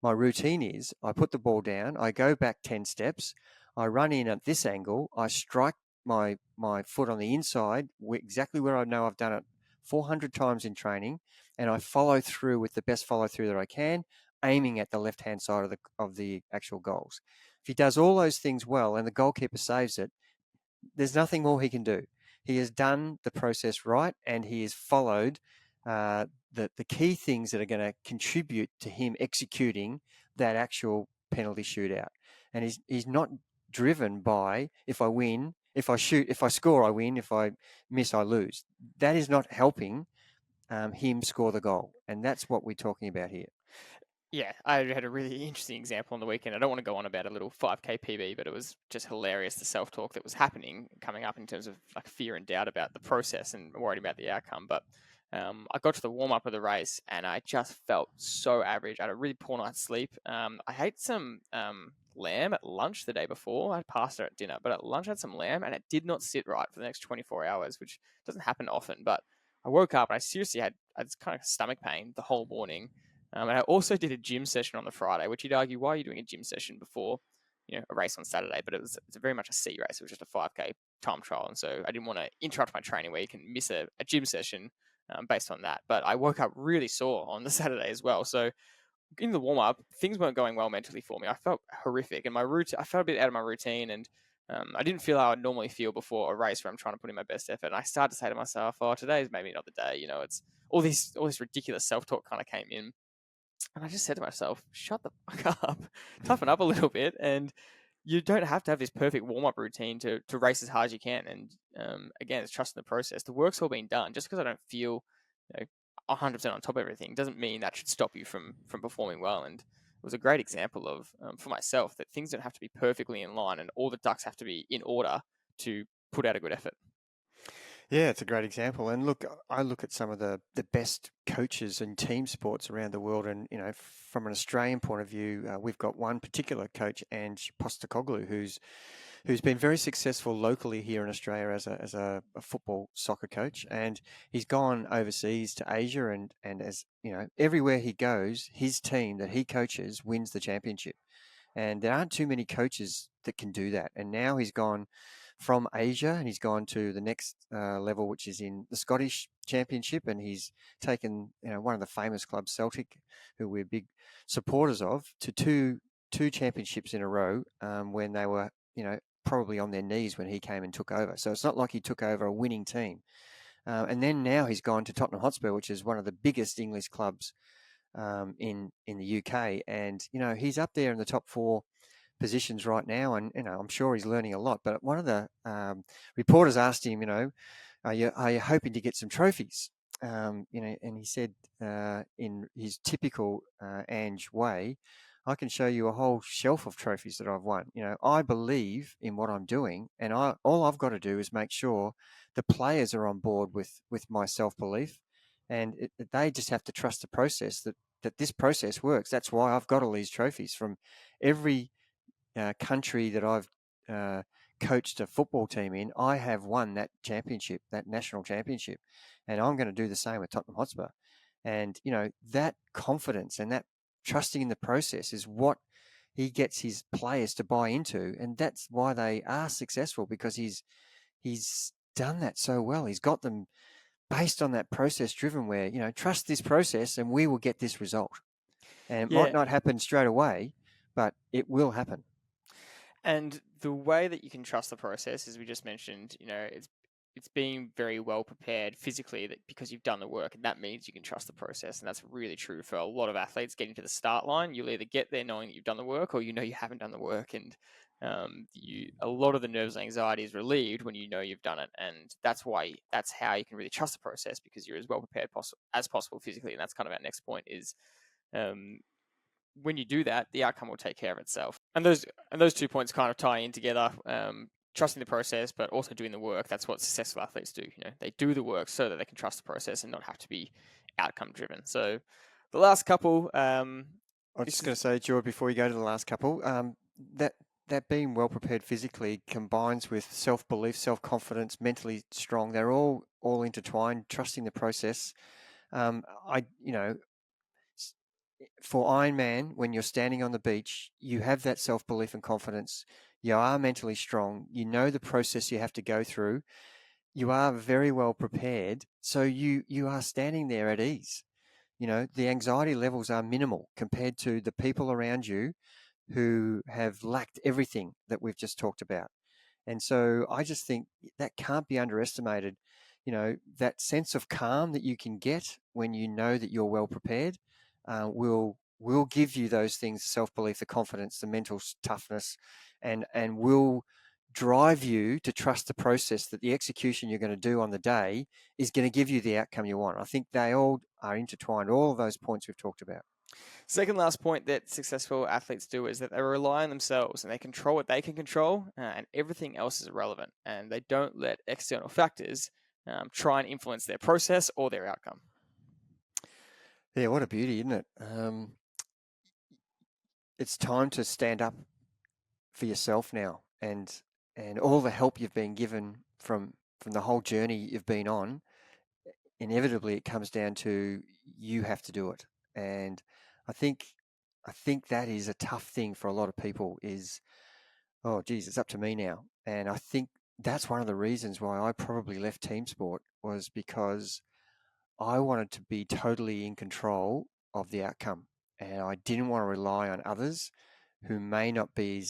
my routine is, I put the ball down, I go back 10 steps, I run in at this angle, I strike my foot on the inside, exactly where I know I've done it 400 times in training, and I follow through with the best follow through that I can aiming at the left-hand side of the actual goals. If he does all those things well and the goalkeeper saves it, there's nothing more he can do. He has done the process right, and he has followed the key things that are going to contribute to him executing that actual penalty shootout. And he's not driven by, if I win, if I shoot, if I score, I win, if I miss, I lose. That is not helping him score the goal. And that's what we're talking about here. Yeah, I had a really interesting example on the weekend. I don't want to go on about a little 5K PB, but it was just hilarious, the self-talk that was coming up in terms of like fear and doubt about the process and worried about the outcome. But I got to the warm-up of the race and I just felt so average. I had a really poor night's sleep. I ate some lamb at lunch the day before. I had pasta at dinner, but at lunch I had some lamb and it did not sit right for the next 24 hours, which doesn't happen often. But I woke up and I seriously had kind of stomach pain the whole morning. And I also did a gym session on the Friday, which you'd argue, why are you doing a gym session before, a race on Saturday? But it's very much a C race. It was just a 5K time trial. And so I didn't want to interrupt my training week and miss a gym session based on that. But I woke up really sore on the Saturday as well. So in the warm up, things weren't going well mentally for me. I felt horrific, and I felt a bit out of my routine, and I didn't feel how I'd normally feel before a race where I'm trying to put in my best effort. And I started to say to myself, "Oh, today's maybe not the day." It's all this ridiculous self talk kind of came in. And I just said to myself, shut the fuck up, toughen up a little bit. And you don't have to have this perfect warm up routine to race as hard as you can. And again, it's trusting the process. The work's all been done. Just because I don't feel 100% on top of everything doesn't mean that should stop you from performing well. And it was a great example of, for myself, that things don't have to be perfectly in line and all the ducks have to be in order to put out a good effort. Yeah, it's a great example. And look, I look at some of the best coaches in team sports around the world. And, from an Australian point of view, we've got one particular coach, Ange Postecoglou, who's been very successful locally here in Australia as a football soccer coach. And he's gone overseas to Asia and as, everywhere he goes, his team that he coaches wins the championship. And there aren't too many coaches that can do that. And now he's gone from Asia and he's gone to the next level, which is in the Scottish Championship. And he's taken one of the famous clubs, Celtic, who we're big supporters of, to two championships in a row when they were, probably on their knees when he came and took over. So it's not like he took over a winning team. And then now he's gone to Tottenham Hotspur, which is one of the biggest English clubs in the UK. And, he's up there in the top 4 positions right now, and I'm sure he's learning a lot. But one of the reporters asked him, are you hoping to get some trophies? And he said in his typical Ange way, I can show you a whole shelf of trophies that I've won. I believe in what I'm doing, and all I've got to do is make sure the players are on board with my self-belief, and they just have to trust the process that this process works. That's why I've got all these trophies from every country that I've coached a football team in. I have won that championship, that national championship, and I'm going to do the same with Tottenham Hotspur. And that confidence and that trusting in the process is what he gets his players to buy into, and that's why they are successful, because he's done that so well. He's got them based on that process driven, where trust this process and we will get this result. And it might not happen straight away, but it will happen. And the way that you can trust the process, as we just mentioned, it's being very well prepared physically, that because you've done the work, and that means you can trust the process. And that's really true for a lot of athletes getting to the start line. You'll either get there knowing that you've done the work, or you haven't done the work. And a lot of the nerves and anxiety is relieved when you've done it. And that's how you can really trust the process, because you're as well prepared as possible physically. And that's kind of our next point is, when you do that, the outcome will take care of itself. And those 2 points kind of tie in together. Trusting the process, but also doing the work. That's what successful athletes do. They do the work so that they can trust the process and not have to be outcome driven. So the last couple, I'm just going to say, Jordy, before you go to the last couple, that being well prepared physically combines with self-belief, self-confidence, mentally strong. They're all intertwined. Trusting the process. For Ironman, when you're standing on the beach, you have that self-belief and confidence. You are mentally strong. You know the process you have to go through. You are very well prepared. So you are standing there at ease. the anxiety levels are minimal compared to the people around you who have lacked everything that we've just talked about. And so I just think that can't be underestimated. That sense of calm that you can get when you know that you're well prepared will give you those things: self-belief, the confidence, the mental toughness, and will drive you to trust the process, that the execution you're going to do on the day is going to give you the outcome you want. I think they all are intertwined, all of those points we've talked about. Second last point that successful athletes do is that they rely on themselves and they control what they can control, and everything else is irrelevant. And they don't let external factors try and influence their process or their outcome. Yeah, what a beauty, isn't it? It's time to stand up for yourself now, and all the help you've been given from the whole journey you've been on. Inevitably, it comes down to you have to do it, and I think that is a tough thing for a lot of people. Is, oh, geez, it's up to me now. And I think that's one of the reasons why I probably left team sport, was because I wanted to be totally in control of the outcome, and I didn't want to rely on others who may not be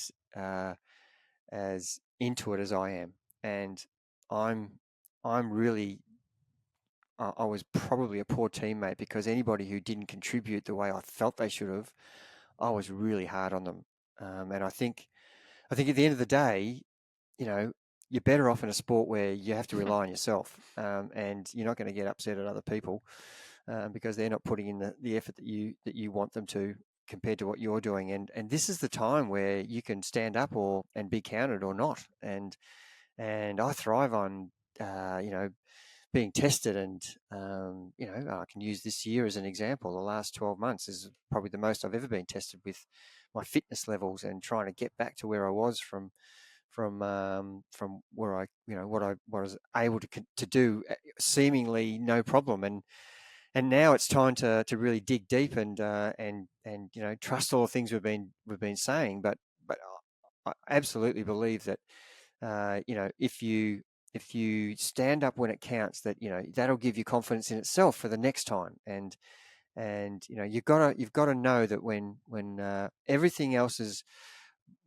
as into it as I am. And I'm really, I was probably a poor teammate, because anybody who didn't contribute the way I felt they should have, I was really hard on them. And I think at the end of the day, you're better off in a sport where you have to rely on yourself, and you're not going to get upset at other people because they're not putting in the effort that you want them to, compared to what you're doing. And this is the time where you can stand up and be counted or not. And I thrive on being tested, and I can use this year as an example. The last 12 months is probably the most I've ever been tested with my fitness levels, and trying to get back to where I was from where I what I was able to do seemingly no problem. And now it's time to really dig deep and trust all the things we've been saying. But I absolutely believe that if you stand up when it counts, that that'll give you confidence in itself for the next time. And you've got to know that when everything else is,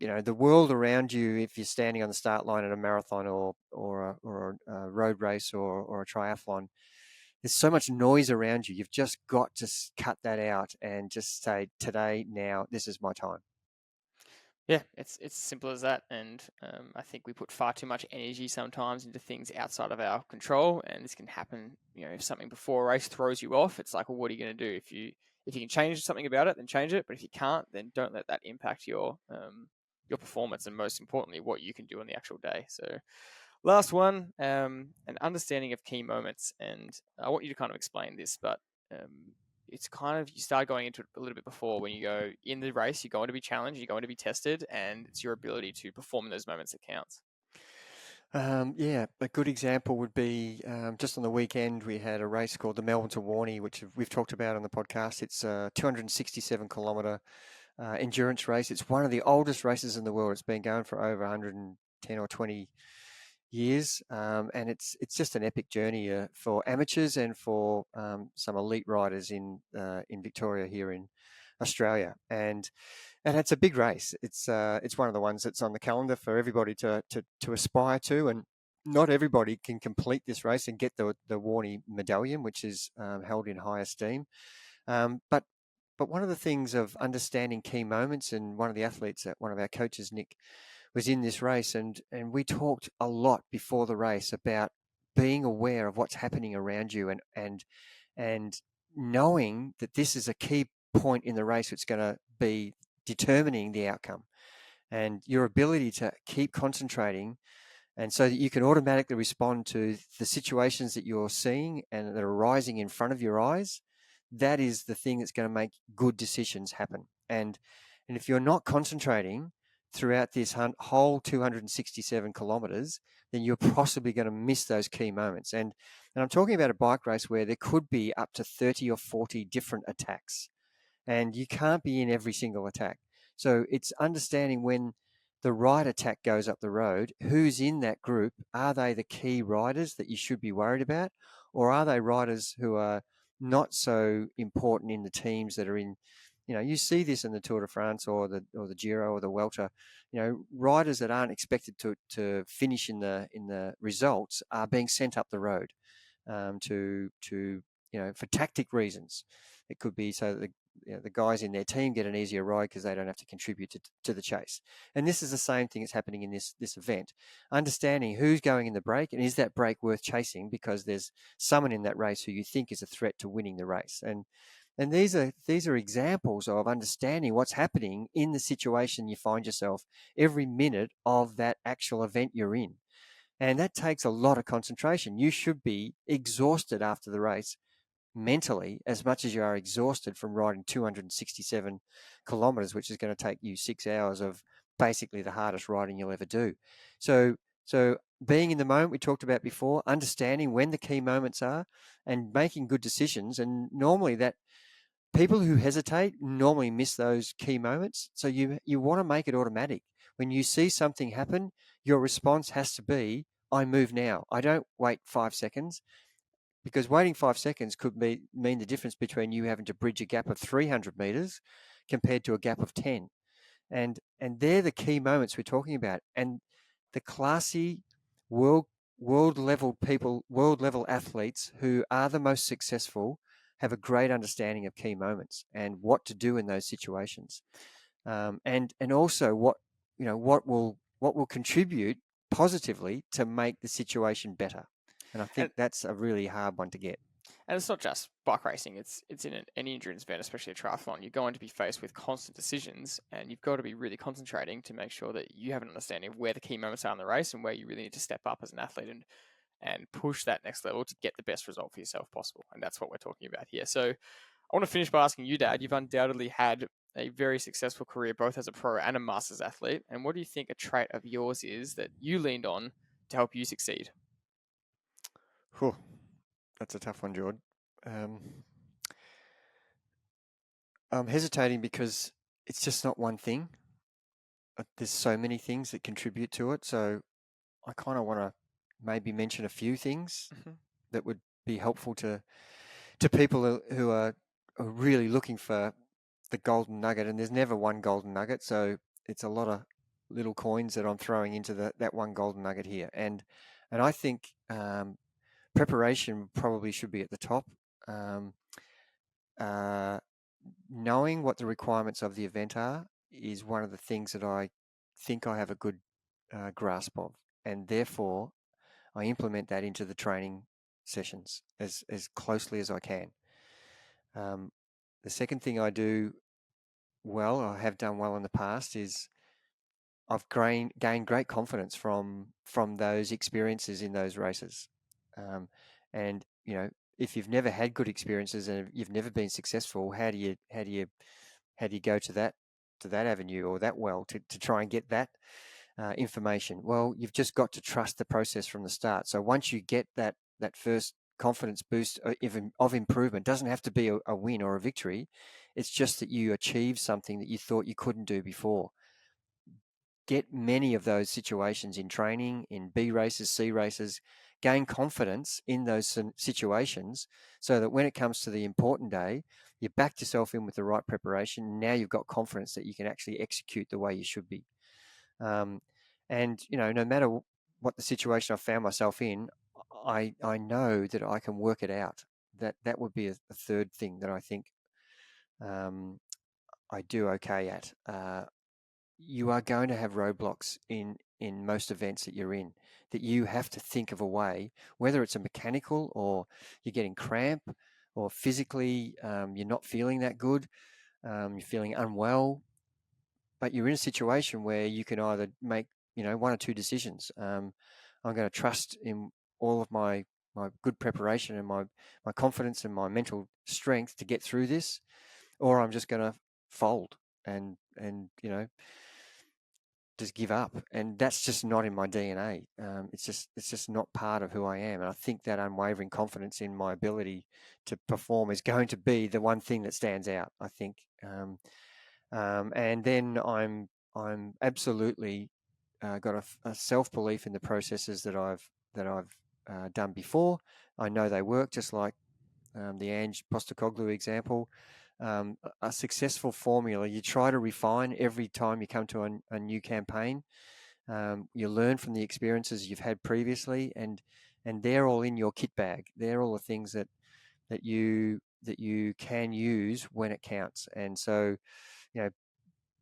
the world around you, if you're standing on the start line at a marathon or a road race or a triathlon, there's so much noise around you. You've just got to cut that out and just say, today, now, this is my time. Yeah, it's as simple as that. And I think we put far too much energy sometimes into things outside of our control, and this can happen. If something before a race throws you off, it's like, well, what are you going to do? If you can change something about it, then change it. But if you can't, then don't let that impact your performance, and most importantly, what you can do on the actual day. So, last one, an understanding of key moments, and I want you to kind of explain this, but it's kind of, you start going into it a little bit before. When you go in the race, you're going to be challenged, you're going to be tested, and it's your ability to perform in those moments that counts. Yeah, a good example would be just on the weekend, we had a race called the Melbourne to Warney, which we've talked about on the podcast. It's a 267 kilometre endurance race. It's one of the oldest races in the world. It's been going for over 110 or 20 years, and it's just an epic journey for amateurs and for some elite riders in Victoria here in Australia. And it's a big race. It's one of the ones that's on the calendar for everybody to aspire to, and not everybody can complete this race and get the Warney medallion, which is held in high esteem. But one of the things of understanding key moments, and one of the athletes, one of our coaches, Nick, was in this race, and we talked a lot before the race about being aware of what's happening around you, and knowing that this is a key point in the race that's going to be determining the outcome, and your ability to keep concentrating, and so that you can automatically respond to the situations that you're seeing and that are rising in front of your eyes. That is the thing that's going to make good decisions happen. And if you're not concentrating throughout this whole 267 kilometers, then you're possibly going to miss those key moments. And I'm talking about a bike race where there could be up to 30 or 40 different attacks, and you can't be in every single attack. So it's understanding when the right attack goes up the road, who's in that group? Are they the key riders that you should be worried about? Or are they riders who are not so important in the teams that are in. You see this in the Tour de France or the Giro or the Welter. Riders that aren't expected to finish in the results are being sent up the road to for tactic reasons. It could be so that the guys in their team get an easier ride because they don't have to contribute to the chase. And this is the same thing that's happening in this event. Understanding who's going in the break and is that break worth chasing because there's someone in that race who you think is a threat to winning the race. And these are examples of understanding what's happening in the situation you find yourself every minute of that actual event you're in. And that takes a lot of concentration. You should be exhausted after the race mentally as much as you are exhausted from riding 267 kilometers, which is going to take you 6 hours of basically the hardest riding you'll ever do. So being in the moment we talked about before, understanding when the key moments are and making good decisions. And normally that people who hesitate normally miss those key moments. So you want to make it automatic. When you see something happen, your response has to be, I move now. I don't wait 5 seconds, because waiting 5 seconds could mean the difference between you having to bridge a gap of 300 meters compared to a gap of 10. And they're the key moments we're talking about. And the classy world level people, world level athletes who are the most successful have a great understanding of key moments and what to do in those situations. And also what will contribute positively to make the situation better. And I think that's a really hard one to get. And it's not just bike racing, it's in any endurance event, especially a triathlon. You're going to be faced with constant decisions, and you've got to be really concentrating to make sure that you have an understanding of where the key moments are in the race and where you really need to step up as an athlete and push that next level to get the best result for yourself possible. And that's what we're talking about here. So I want to finish by asking you, Dad, you've undoubtedly had a very successful career, both as a pro and a masters athlete. And what do you think a trait of yours is that you leaned on to help you succeed? Whew, that's a tough one, Jordan. I'm hesitating because it's just not one thing. There's so many things that contribute to it. So I kind of want to maybe mention a few things that would be helpful to people who are really looking for the golden nugget. And there's never one golden nugget. So it's a lot of little coins that I'm throwing into that one golden nugget here. And I think preparation probably should be at the top. Knowing what the requirements of the event are is one of the things that I think I have a good grasp of, and therefore I implement that into the training sessions as closely as I can. The second thing I do well, I have done well in the past, is I've gained great confidence from those experiences in those races. And if you've never had good experiences and you've never been successful, how do you go to that avenue or that well to try and get that information? Well, you've just got to trust the process from the start. So once you get that first confidence boost of improvement, doesn't have to be a win or a victory. It's just that you achieve something that you thought you couldn't do before. Get many of those situations in training, in B races, C races, gain confidence in those situations so that when it comes to the important day, you backed yourself in with the right preparation. Now you've got confidence that you can actually execute the way you should be. And, no matter what the situation I found myself in, I know that I can work it out. That would be a third thing that I think I do okay at. You are going to have roadblocks in most events that you're in, that you have to think of a way, whether it's a mechanical or you're getting cramp or physically you're not feeling that good, you're feeling unwell, but you're in a situation where you can either make one or two decisions. I'm going to trust in all of my good preparation and my confidence and my mental strength to get through this, or I'm just going to fold and just give up. And that's just not in my DNA. It's just not part of who I am. And I think that unwavering confidence in my ability to perform is going to be the one thing that stands out, I think. And then I'm absolutely got a self-belief in the processes that I've done before. I know they work, just like the Ange Postecoglou example. A successful formula you try to refine every time you come to a new campaign. You learn from the experiences you've had previously, and they're all in your kit bag. They're all the things that you can use when it counts. And so,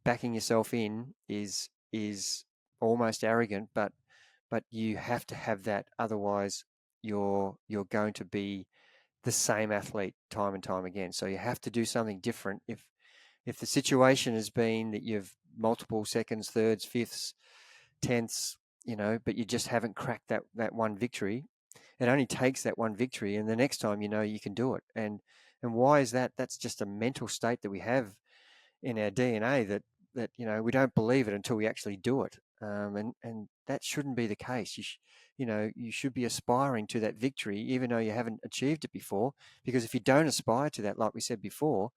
backing yourself in is almost arrogant, but you have to have that. Otherwise, you're going to be the same athlete time and time again. So you have to do something different. If the situation has been that you've multiple seconds, thirds, fifths, tenths, but you just haven't cracked that one victory, it only takes that one victory, and the next time you can do it. And why is that? That's just a mental state that we have in our DNA that we don't believe it until we actually do it. And that shouldn't be the case. You should be aspiring to that victory, even though you haven't achieved it before. Because if you don't aspire to that, like we said before,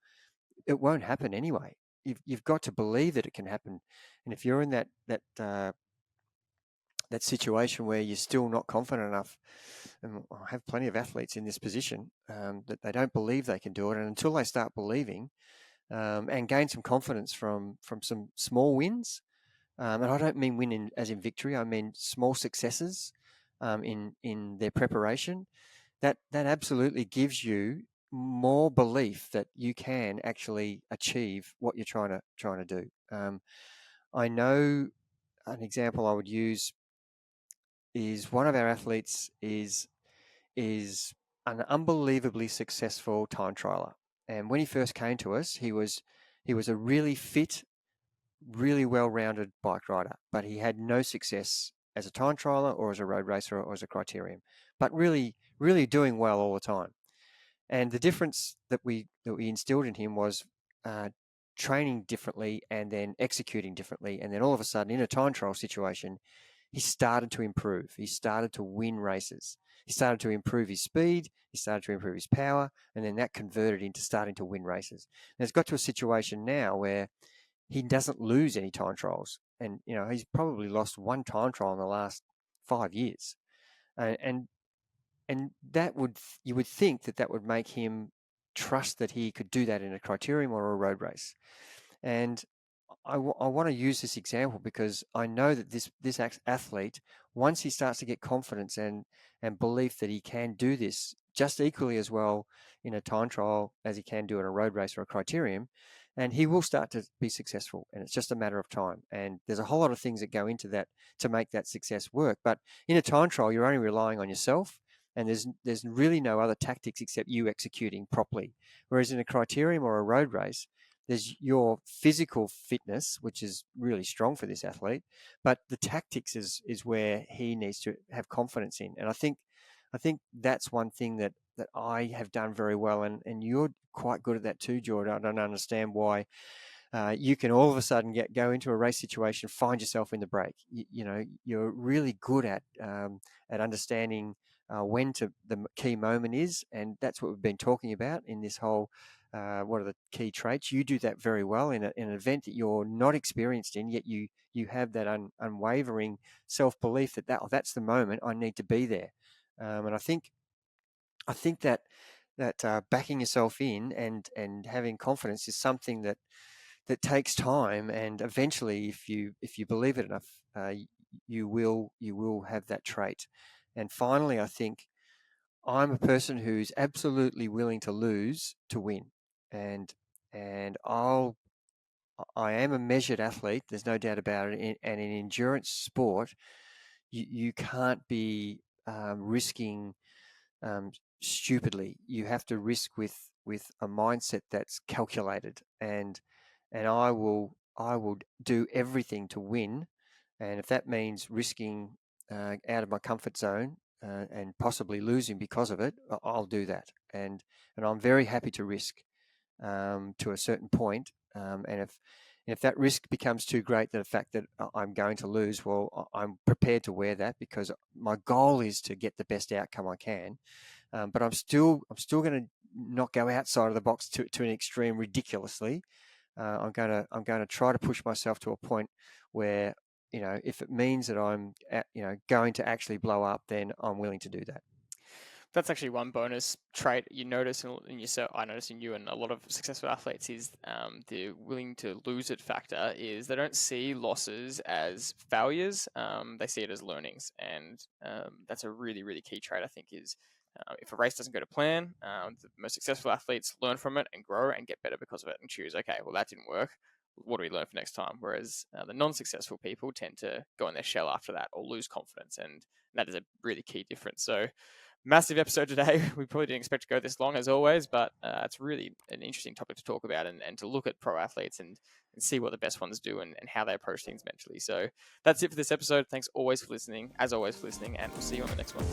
it won't happen anyway. You've got to believe that it can happen. And if you're in that situation where you're still not confident enough, and I have plenty of athletes in this position, that they don't believe they can do it, and until they start believing, and gain some confidence from some small wins, and I don't mean win as in victory, I mean small successes in their preparation, that absolutely gives you more belief that you can actually achieve what you're trying to do. I know an example I would use is one of our athletes is an unbelievably successful time trialer. And when he first came to us, he was a really fit, really well-rounded bike rider, but he had no success as a time trialer or as a road racer or as a criterium, but really, really doing well all the time. And the difference that we instilled in him was training differently and then executing differently. And then all of a sudden, in a time trial situation, he started to improve. He started to win races. He started to improve his speed. He started to improve his power. And then that converted into starting to win races. And it's got to a situation now where he doesn't lose any time trials. And, he's probably lost one time trial in the last 5 years. And you would think that would make him trust that he could do that in a criterium or a road race. And I want to use this example because I know that this athlete, once he starts to get confidence and belief that he can do this just equally as well in a time trial as he can do in a road race or a criterium, and he will start to be successful. And it's just a matter of time. And there's a whole lot of things that go into that to make that success work. But in a time trial, you're only relying on yourself. And there's really no other tactics except you executing properly. Whereas in a criterium or a road race, there's your physical fitness, which is really strong for this athlete, but the tactics is where he needs to have confidence in. And I think that's one thing that I have done very well, and you're quite good at that too, Jordy. I don't understand why you can all of a sudden go into a race situation, find yourself in the break. You're really good at understanding when the key moment is, and that's what we've been talking about in this whole. What are the key traits? You do that very well in an event that you're not experienced in, yet you have that unwavering self-belief that's the moment I need to be there. And I think that backing yourself in and having confidence is something that takes time, and eventually, if you believe it enough, you will have that trait. And finally, I think I'm a person who's absolutely willing to lose to win, and I am a measured athlete. There's no doubt about it. And in endurance sport, you can't be risking stupidly. You have to risk with a mindset that's calculated, and I will do everything to win. And if that means risking out of my comfort zone and possibly losing because of it, I'll do that. And I'm very happy to risk to a certain point. And if that risk becomes too great, the fact that I'm going to lose, well, I'm prepared to wear that because my goal is to get the best outcome I can. But I'm still going to not go outside of the box to an extreme ridiculously. I'm going to try to push myself to a point where, if it means that I'm going to actually blow up, then I'm willing to do that. That's actually one bonus trait you notice in yourself. I notice in you and a lot of successful athletes is the willing to lose it factor is they don't see losses as failures. They see it as learnings. And that's a really, really key trait, I think, is if a race doesn't go to plan, the most successful athletes learn from it and grow and get better because of it and choose, okay, well, that didn't work. What do we learn for next time? Whereas the non-successful people tend to go in their shell after that or lose confidence. And that is a really key difference. So massive episode today. We probably didn't expect to go this long as always, but it's really an interesting topic to talk about and to look at pro athletes and see what the best ones do and how they approach things mentally. So that's it for this episode. Thanks always for listening, and we'll see you on the next one.